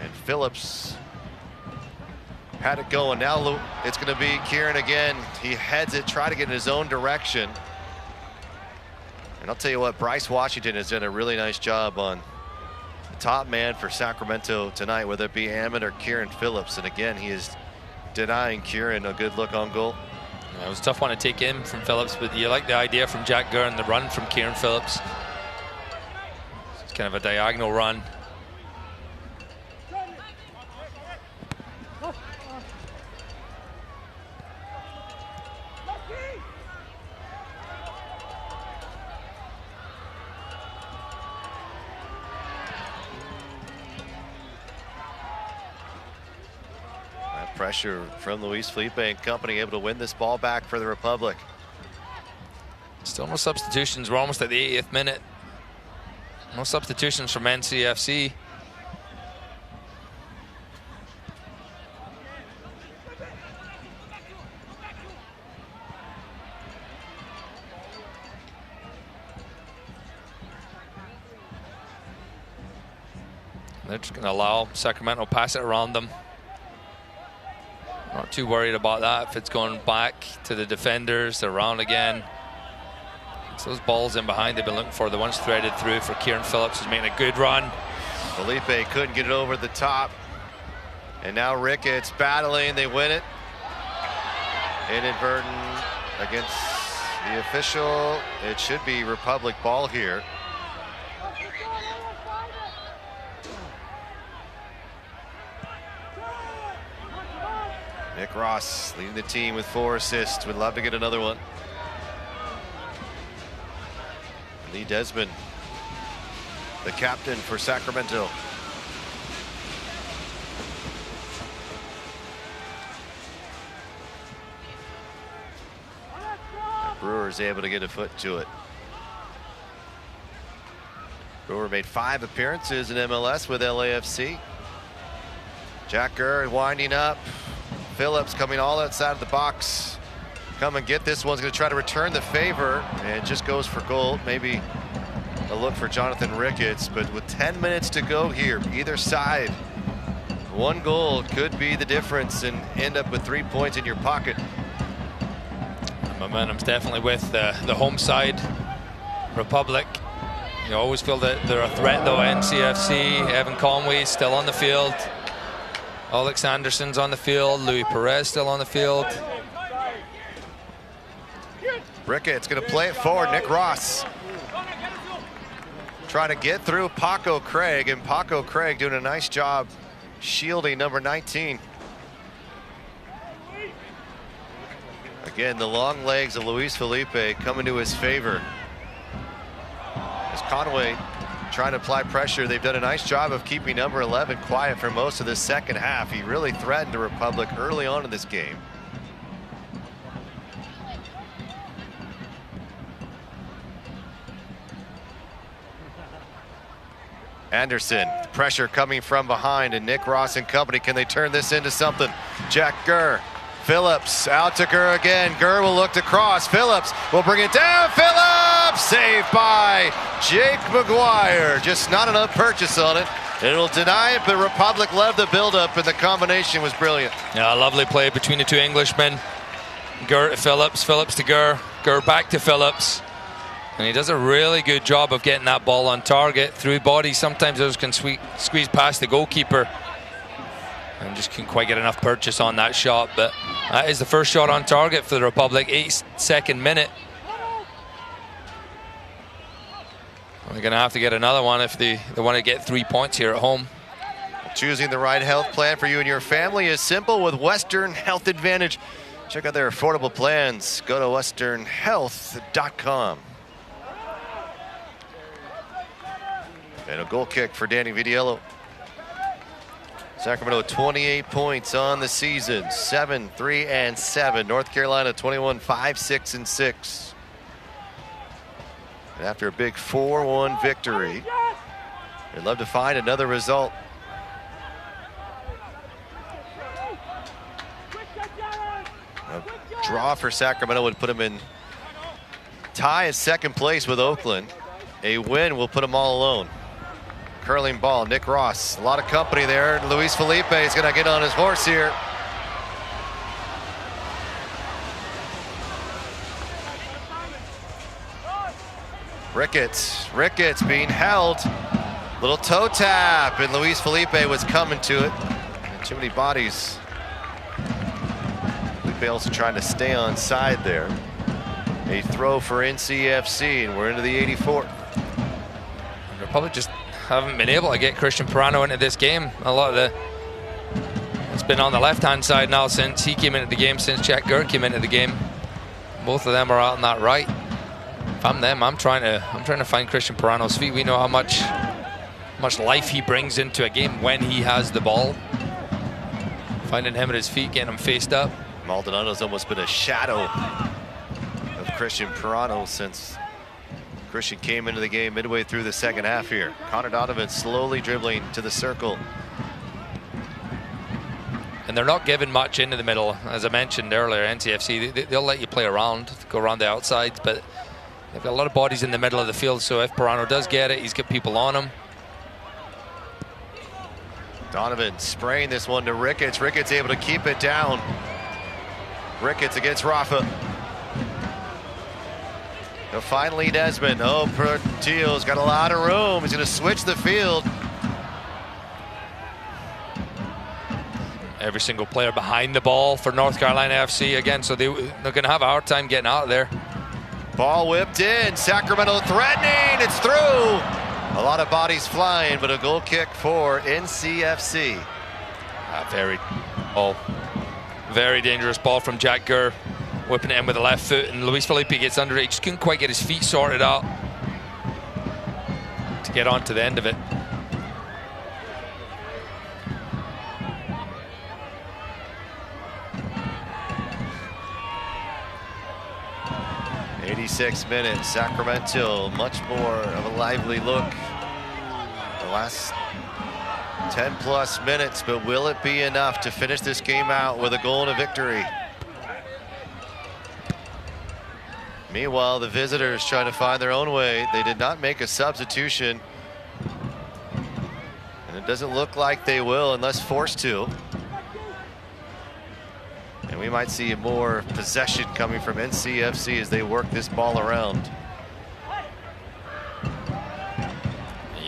And Phillips had it going. Now it's going to be Kieran again. He heads it, try to get in his own direction. And I'll tell you what, Bryce Washington has done a really nice job on the top man for Sacramento tonight, whether it be Ammon or Kieran Phillips. And again, he is denying Kieran a good look on goal. Yeah, it was a tough one to take in from Phillips, but you like the idea from Jack Gurr and the run from Kieran Phillips. It's kind of a diagonal run. Pressure from Luis Felipe and company, able to win this ball back for the Republic. Still no substitutions. We're almost at the 80th minute. No substitutions from NCFC. They're just going to allow Sacramento to pass it around them. Not too worried about that. If it's going back to the defenders, they're around again. It's those balls in behind they've been looking for. The ones threaded through for Kieran Phillips, who's making a good run. Felipe couldn't get it over the top. And now Ricketts battling. They win it. Inadvertent against the official. It should be Republic ball here. Nick Ross leading the team with 4 assists. Would love to get another one. Lee Desmond, the captain for Sacramento. Brewer's able to get a foot to it. Brewer made 5 appearances in MLS with LAFC. Jack Gurr winding up. Phillips coming all outside of the box. Come and get this one's going to try to return the favor and just goes for goal. Maybe a look for Jonathan Ricketts, but with 10 minutes to go here, either side, 1 goal could be the difference and end up with 3 points in your pocket. Momentum's definitely with the home side, Republic. You always feel that they're a threat though. NCFC, Evan Conway still on the field. Alex Anderson's on the field. Louis Perez still on the field. Ricketts going to play it forward. Nick Ross trying to get through Paco Craig, and Paco Craig doing a nice job shielding number 19. Again, the long legs of Luis Felipe coming to his favor. As Conway trying to apply pressure, they've done a nice job of keeping number 11 quiet for most of the second half. He really threatened the Republic early on in this game. Anderson, pressure coming from behind, and Nick Ross and company. Can they turn this into something? Jack Gurr, Phillips out to Gurr again. Gurr will look to cross. Phillips will bring it down. Phillips saved by Jake McGuire. Just not enough purchase on it. It'll deny it, but Republic led the buildup, and the combination was brilliant. Yeah, a lovely play between the 2 Englishmen. Gurr to Phillips, Phillips to Gurr, Gurr back to Phillips. And he does a really good job of getting that ball on target through body. Sometimes those can squeeze past the goalkeeper and just couldn't quite get enough purchase on that shot. But that is the first shot on target for the Republic, 8th minute. They're going to have to get another one if they want to get 3 points here at home. Choosing the right health plan for you and your family is simple with Western Health Advantage. Check out their affordable plans. Go to westernhealth.com. And a goal kick for Danny Vidiello. Sacramento 28 points on the season, 7-3-7. North Carolina 21, 5-6-6. And after a big 4-1 victory, they'd love to find another result. A draw for Sacramento would put them in tie at 2nd place with Oakland. A win will put them all alone. Curling ball, Nick Ross, a lot of company there. Luis Felipe is going to get on his horse here. Ricketts being held. Little toe tap, and Luis Felipe was coming to it. And too many bodies. Felipe also trying to stay on side there. A throw for NCFC, and we're into the 84th. The Republic just haven't been able to get Christian Pirano into this game. A lot of it's been on the left-hand side now since he came into the game, since Jack Gurr came into the game. Both of them are out on that right. If I'm them, I'm trying to find Christian Pirano's feet. We know how much life he brings into a game when he has the ball. Finding him at his feet, getting him faced up. Maldonado's almost been a shadow of Christian Pirano since Christian came into the game midway through the second half here. Connor Donovan slowly dribbling to the circle. And they're not giving much into the middle. As I mentioned earlier, NCFC, they'll let you play around, go around the outsides, but they've got a lot of bodies in the middle of the field, so if Pirano does get it, he's got people on him. Donovan spraying this one to Ricketts. Ricketts able to keep it down. Ricketts against Rafa. Now finally Desmond. Oh, Portillo's got a lot of room. He's going to switch the field. Every single player behind the ball for North Carolina FC again, so they're going to have a hard time getting out of there. Ball whipped in. Sacramento threatening. It's through. A lot of bodies flying, but a goal kick for NCFC. Very dangerous ball from Jack Gurr. Whipping it in with the left foot, and Luis Felipe gets under it. He just couldn't quite get his feet sorted out to get on to the end of it. 86 minutes, Sacramento, much more of a lively look. The last 10+ minutes, but will it be enough to finish this game out with a goal and a victory? Meanwhile, the visitors trying to find their own way. They did not make a substitution, and it doesn't look like they will unless forced to. And we might see more possession coming from NCFC as they work this ball around.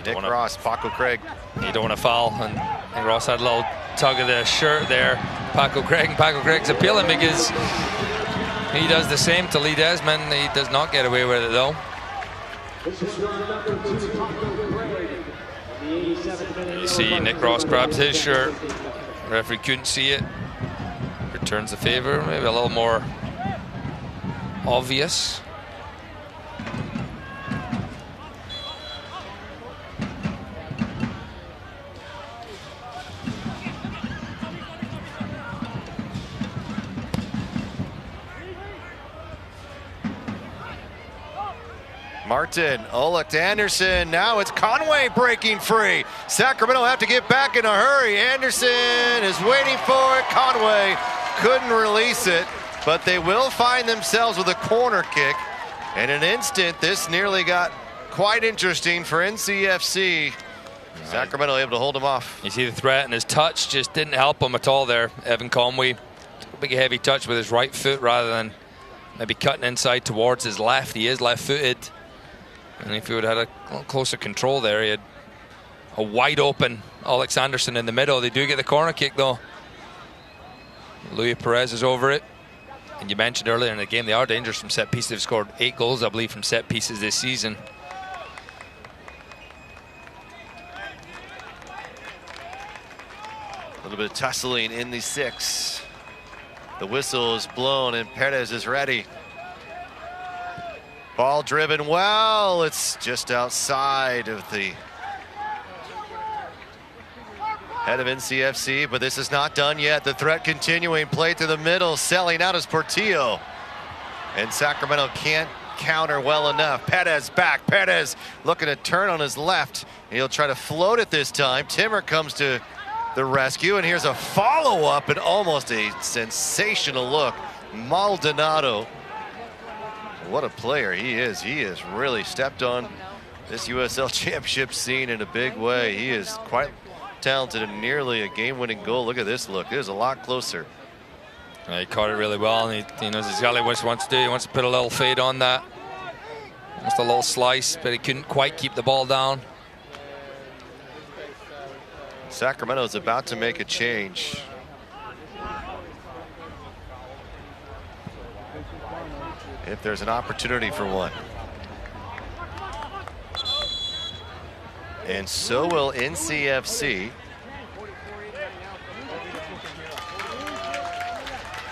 Nick Ross, Paco Craig. You don't want to foul, and Ross had a little tug of the shirt there. Paco Craig, and Paco Craig's appealing because he does the same to Lee Desmond. He does not get away with it though. You see Nick Ross grabs his shirt. The referee couldn't see it. Returns the favor, maybe a little more obvious. Martin, Oleg to Anderson. Now it's Conway breaking free. Sacramento have to get back in a hurry. Anderson is waiting for it. Conway couldn't release it, but they will find themselves with a corner kick. In an instant, this nearly got quite interesting for NCFC. Sacramento able to hold him off. You see the threat, and his touch just didn't help him at all there. Evan Conway, big heavy touch with his right foot rather than maybe cutting inside towards his left. He is left-footed. And if he would have had a little closer control there, he had a wide open Alex Anderson in the middle. They do get the corner kick though. Louis Perez is over it. And you mentioned earlier in the game, they are dangerous from set pieces. They've scored 8 goals, I believe, from set pieces this season. A little bit of tussling in the 6. The whistle is blown and Perez is ready. Ball driven well. It's just outside of the head of NCFC, but this is not done yet. The threat continuing. Play to the middle. Selling out is Portillo. And Sacramento can't counter well enough. Perez back. Perez looking to turn on his left. He'll try to float it this time. Timmer comes to the rescue, and here's a follow-up and almost a sensational look. Maldonado. What a player he is. He has really stepped on this USL Championship scene in a big way. He is quite talented and nearly a game-winning goal. Look at this look. It is a lot closer. He caught it really well, and he knows exactly what he wants to do. He wants to put a little fade on that. Just a little slice, but he couldn't quite keep the ball down. Sacramento is about to make a change. If there's an opportunity for one. And so will NCFC.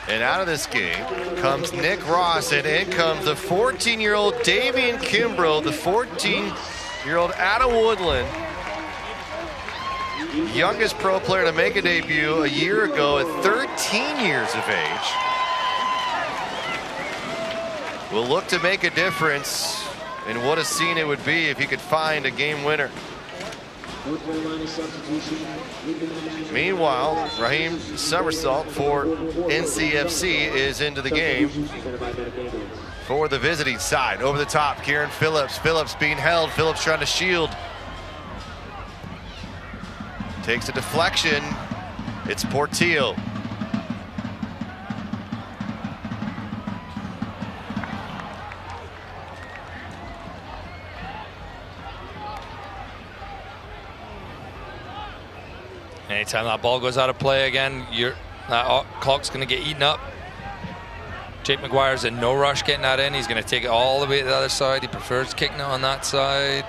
And out of this game comes Nick Ross, and in comes the 14-year-old Davian Kimbrough, the 14-year-old Adam Woodland. Youngest pro player to make a debut a year ago at 13 years of age. Will look to make a difference, and what a scene it would be if he could find a game winner. Meanwhile, Raheem Somersault for NCFC is into the game for the visiting side. Over the top, Kieran Phillips. Phillips being held. Phillips trying to shield. Takes a deflection. It's Portillo. Anytime that ball goes out of play again, that clock's going to get eaten up. Jake McGuire's in no rush getting that in. He's going to take it all the way to the other side. He prefers kicking it on that side.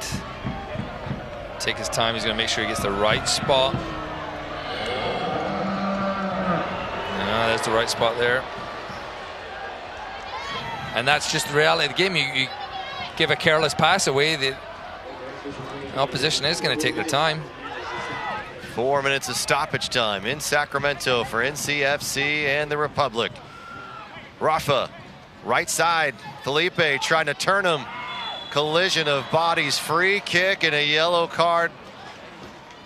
Take his time. He's going to make sure he gets the right spot. There's the right spot there. And that's just the reality of the game. You give a careless pass away, the opposition is going to take their time. 4 minutes of stoppage time in Sacramento for NCFC and the Republic. Rafa Right side, Felipe trying to turn him. Collision of bodies, free kick and a yellow card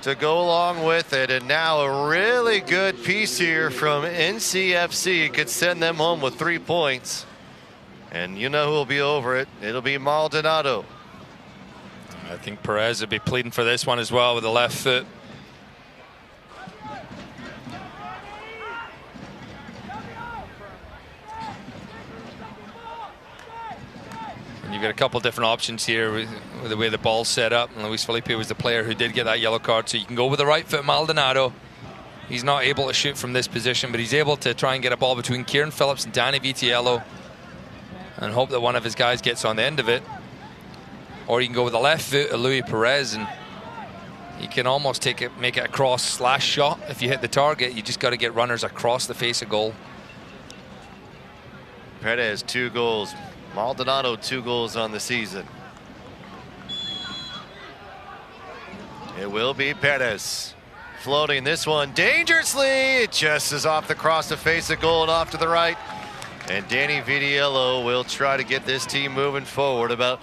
to go along with it. And now a really good piece here from NCFC could send them home with 3 points. And you know who will be over it. It'll be Maldonado. I think Perez would be pleading for this one as well with the left foot. And you've got a couple different options here with the way the ball's set up. And Luis Felipe was the player who did get that yellow card. So you can go with the right foot, Maldonado. He's not able to shoot from this position, but he's able to try and get a ball between Kieran Phillips and Danny Vitiello and hope that one of his guys gets on the end of it. Or you can go with the left foot of Luis Perez, and you can almost take it, make it a cross/slash shot. If you hit the target, you just got to get runners across the face of goal. Perez 2 goals. Maldonado 2 goals on the season. It will be Perez floating this one dangerously. It just is off the cross the face of goal and off to the right. And Danny Vitiello will try to get this team moving forward. About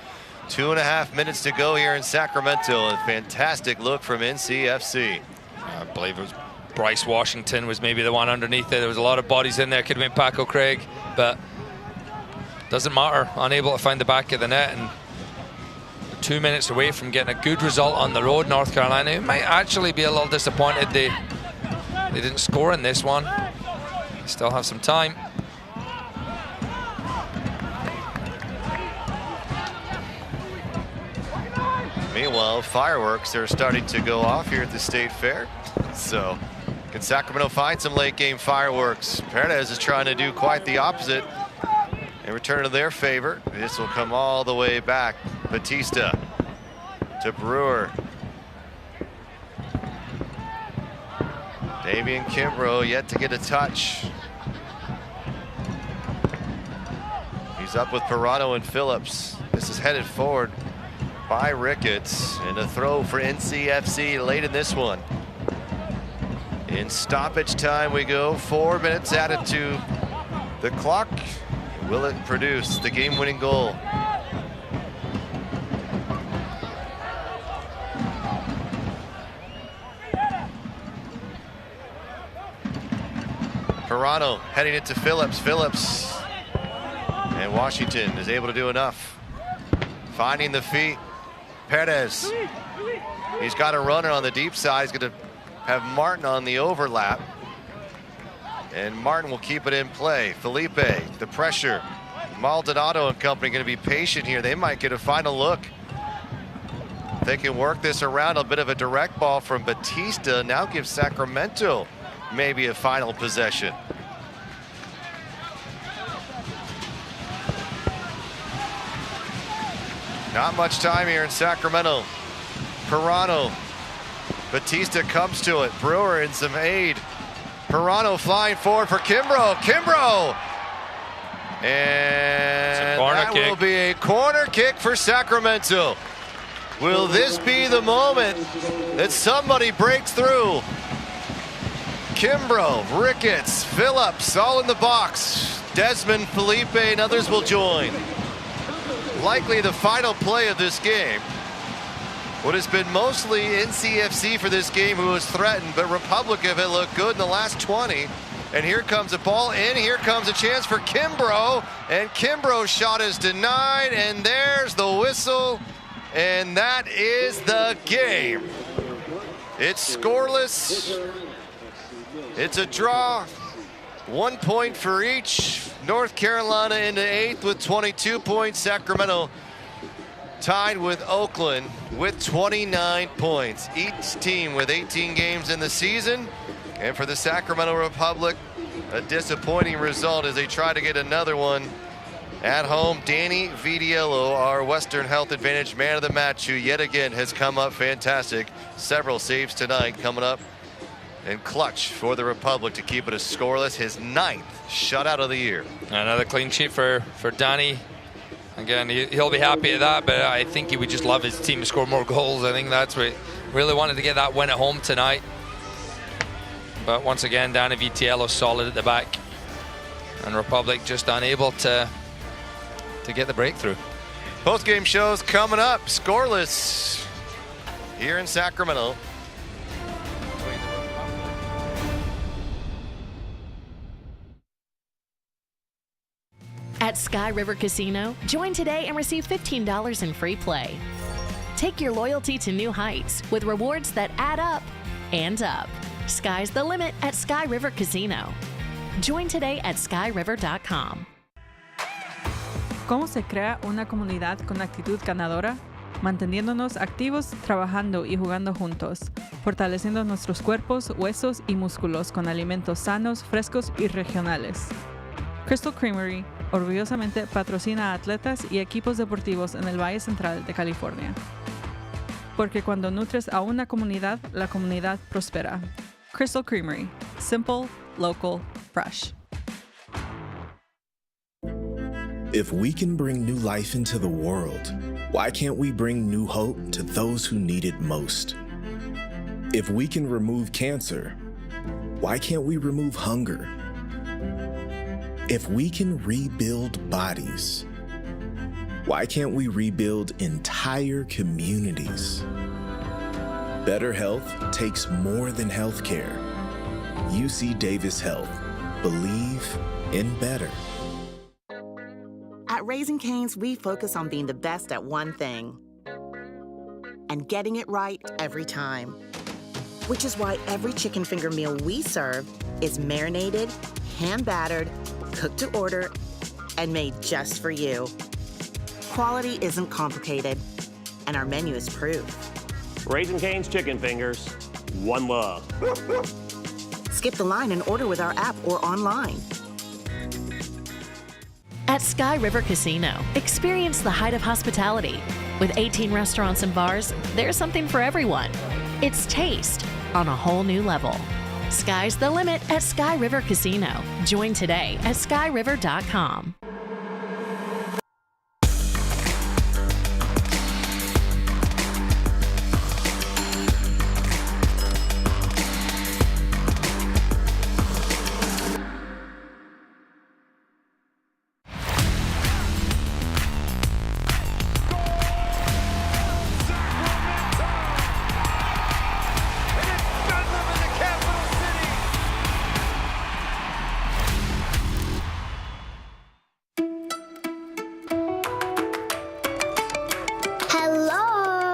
2.5 minutes to go here in Sacramento. A fantastic look from NCFC. I believe it was Bryce Washington was maybe the one underneath there. There was a lot of bodies in there. Could have been Paco Craig, but doesn't matter. Unable to find the back of the net, and 2 minutes away from getting a good result on the road. North Carolina, who might actually be a little disappointed they didn't score in this one. Still have some time. Meanwhile, fireworks are starting to go off here at the State Fair. So can Sacramento find some late game fireworks? Perez is trying to do quite the opposite and return to their favor. This will come all the way back. Batista to Brewer. Damian Kimbrough yet to get a touch. He's up with Pirano and Phillips. This is headed forward by Ricketts, and a throw for NCFC late in this one. In stoppage time we go. 4 minutes added to the clock. Will it produce the game-winning goal? Pirano heading it to Phillips. Phillips and Washington is able to do enough. Finding the feet. Perez. He's got a runner on the deep side. He's going to have Martin on the overlap. And Martin will keep it in play. Felipe, the pressure. Maldonado and company going to be patient here. They might get a final look. They can work this around. A bit of a direct ball from Batista. Now gives Sacramento maybe a final possession. Not much time here in Sacramento. Pirano. Batista comes to it. Brewer in some aid. Pirano flying forward for Kimbrough. Kimbrough! And that will be a corner kick for Sacramento. Will this be the moment that somebody breaks through? Kimbrough, Ricketts, Phillips, all in the box. Desmond, Felipe, and others will join. Likely the final play of this game. What has been mostly NCFC for this game who was threatened, but Republic have looked good in the last 20. And here comes a ball in, here comes a chance for Kimbrough, and Kimbrough's shot is denied, and there's the whistle, and that is the game. It's scoreless, it's a draw, 1 point for each. North Carolina into 8th with 22 points. Sacramento tied with Oakland with 29 points. Each team with 18 games in the season. And for the Sacramento Republic, a disappointing result as they try to get another one at home. Danny Vitiello, our Western Health Advantage man of the match, who yet again has come up fantastic. Several saves tonight coming up. And clutch for the Republic to keep it a scoreless, his 9th shutout of the year. Another clean sheet for Danny. Again, he'll be happy at that, but I think he would just love his team to score more goals. I think that's what he really wanted to get that win at home tonight. But once again, Danny Vitiello solid at the back. And Republic just unable to to get the breakthrough. Post-game shows coming up. Scoreless here in Sacramento. At Sky River Casino, join today and receive $15 in free play. Take your loyalty to new heights with rewards that add up and up. Sky's the limit at Sky River Casino. Join today at skyriver.com. ¿Cómo se crea una comunidad con actitud ganadora? Manteniéndonos activos, trabajando y jugando juntos, fortaleciendo nuestros cuerpos, huesos y músculos con alimentos sanos, frescos y regionales. Crystal Creamery orgullosamente patrocina a atletas y equipos deportivos en el Valle Central de California. Porque cuando nutres a una comunidad, la comunidad prospera. Crystal Creamery. Simple, local, fresh. If we can bring new life into the world, why can't we bring new hope to those who need it most? If we can remove cancer, why can't we remove hunger? If we can rebuild bodies, why can't we rebuild entire communities? Better health takes more than healthcare. UC Davis Health. Believe in better. At Raising Cane's, we focus on being the best at one thing and getting it right every time. Which is why every chicken finger meal we serve is marinated, hand-battered, cooked to order, and made just for you. Quality isn't complicated, and our menu is proof. Raising Cane's chicken fingers, one love. Skip the line and order with our app or online. At Sky River Casino, experience the height of hospitality. With 18 restaurants and bars, there's something for everyone. It's taste on a whole new level. Sky's the limit at Sky River Casino. Join today at skyriver.com.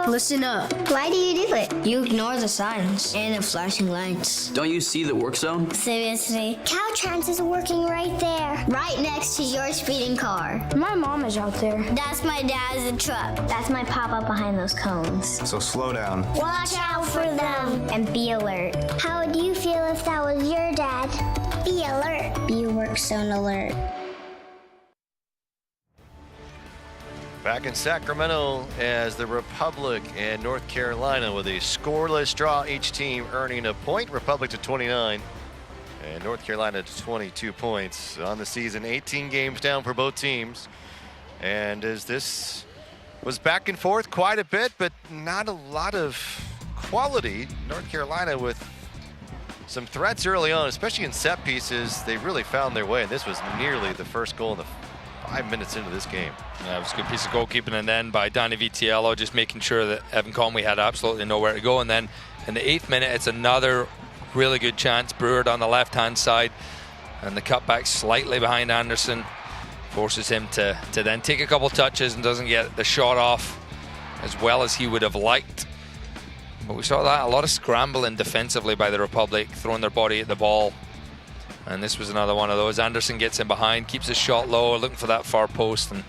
Listen up. Why do you do it? You ignore the signs and the flashing lights. Don't you see the work zone? Seriously? Caltrans is working right there. Right next to your speeding car. My mom is out there. That's my dad's truck. That's my papa behind those cones. So slow down. Watch out for them. And be alert. How would you feel if that was your dad? Be alert. Be work zone alert. Back in Sacramento as the Republic and North Carolina with a scoreless draw, each team earning a point. Republic to 29 and North Carolina to 22 points on the season. 18 games down for both teams. And as this was back and forth quite a bit, but not a lot of quality. North Carolina with some threats early on, especially in set pieces. They really found their way. This was nearly the first goal in the 5 minutes into this game. Yeah, it was a good piece of goalkeeping, and then by Danny Vitiello, just making sure that Evan Conway had absolutely nowhere to go. And then in the 8th minute, it's another really good chance. Brewer on the left-hand side, and the cutback slightly behind Anderson forces him to then take a couple touches and doesn't get the shot off as well as he would have liked. But we saw that a lot of scrambling defensively by the Republic, throwing their body at the ball. And this was another one of those. Anderson gets in behind, keeps his shot low, looking for that far post. And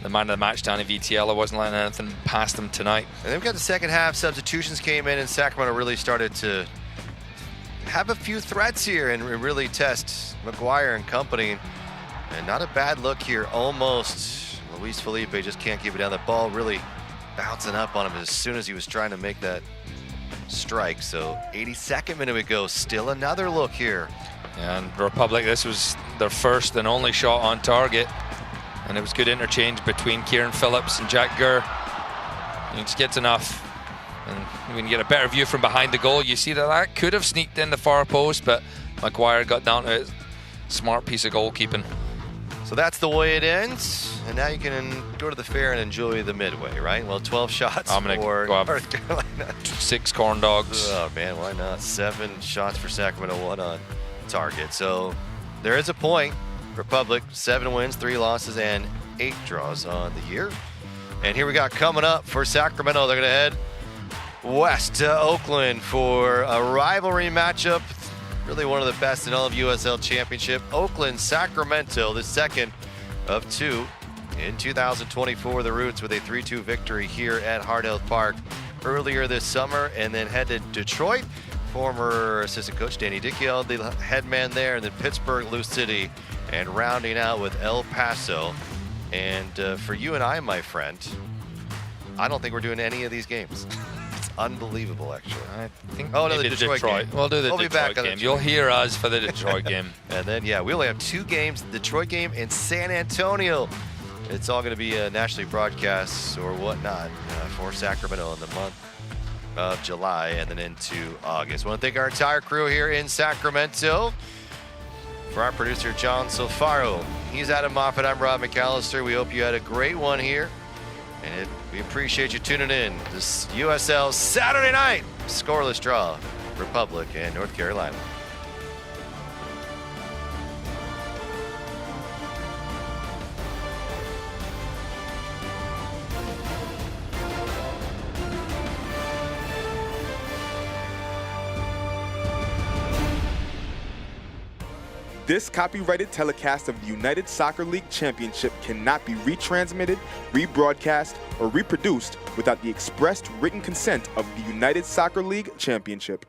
the man of the match, Danny Vitiello, wasn't letting anything past him tonight. And then we got the second half. Substitutions came in, and Sacramento really started to have a few threats here and really test McGuire and company. And not a bad look here. Almost. Luis Felipe just can't keep it down. The ball really bouncing up on him as soon as he was trying to make that strike. So 82nd minute we go. Still another look here. And Republic, this was their first and only shot on target. And it was good interchange between Kieran Phillips and Jack Gurr. He just gets enough. And we can get a better view from behind the goal. You see that could have sneaked in the far post, but McGuire got down to it. Smart piece of goalkeeping. So that's the way it ends, and now you can go to the fair and enjoy the midway, right? Well, 12 shots I'm gonna for go have North Carolina. 6 corn dogs. Oh, man, why not? 7 shots for Sacramento, 1 on target. So there is a point. Republic, 7 wins, 3 losses, and 8 draws on the year. And here we got coming up for Sacramento. They're going to head west to Oakland for a rivalry matchup. Really one of the best in all of USL Championship. Oakland, Sacramento, the second of 2 in 2024. The Roots with a 3-2 victory here at Hard Health Park earlier this summer, and then head to Detroit. Former assistant coach Danny Dickiel, the head man there, and then Pittsburgh, Lou City, and rounding out with El Paso. And for you and I, my friend, I don't think we're doing any of these games. Unbelievable, actually. I think the Detroit game. We'll do the We'll be Detroit back game. You'll hear us for the Detroit game. And then, yeah, we only have 2 games, the Detroit game and San Antonio. It's all going to be nationally broadcast or whatnot for Sacramento in the month of July and then into August. I want to thank our entire crew here in Sacramento. For our producer, John Sofaro. He's Adam Moffat. I'm Rob McAllister. We hope you had a great one here. And we appreciate you tuning in. This USL Saturday night scoreless draw, Republic and North Carolina. This copyrighted telecast of the United Soccer League Championship cannot be retransmitted, rebroadcast, or reproduced without the expressed written consent of the United Soccer League Championship.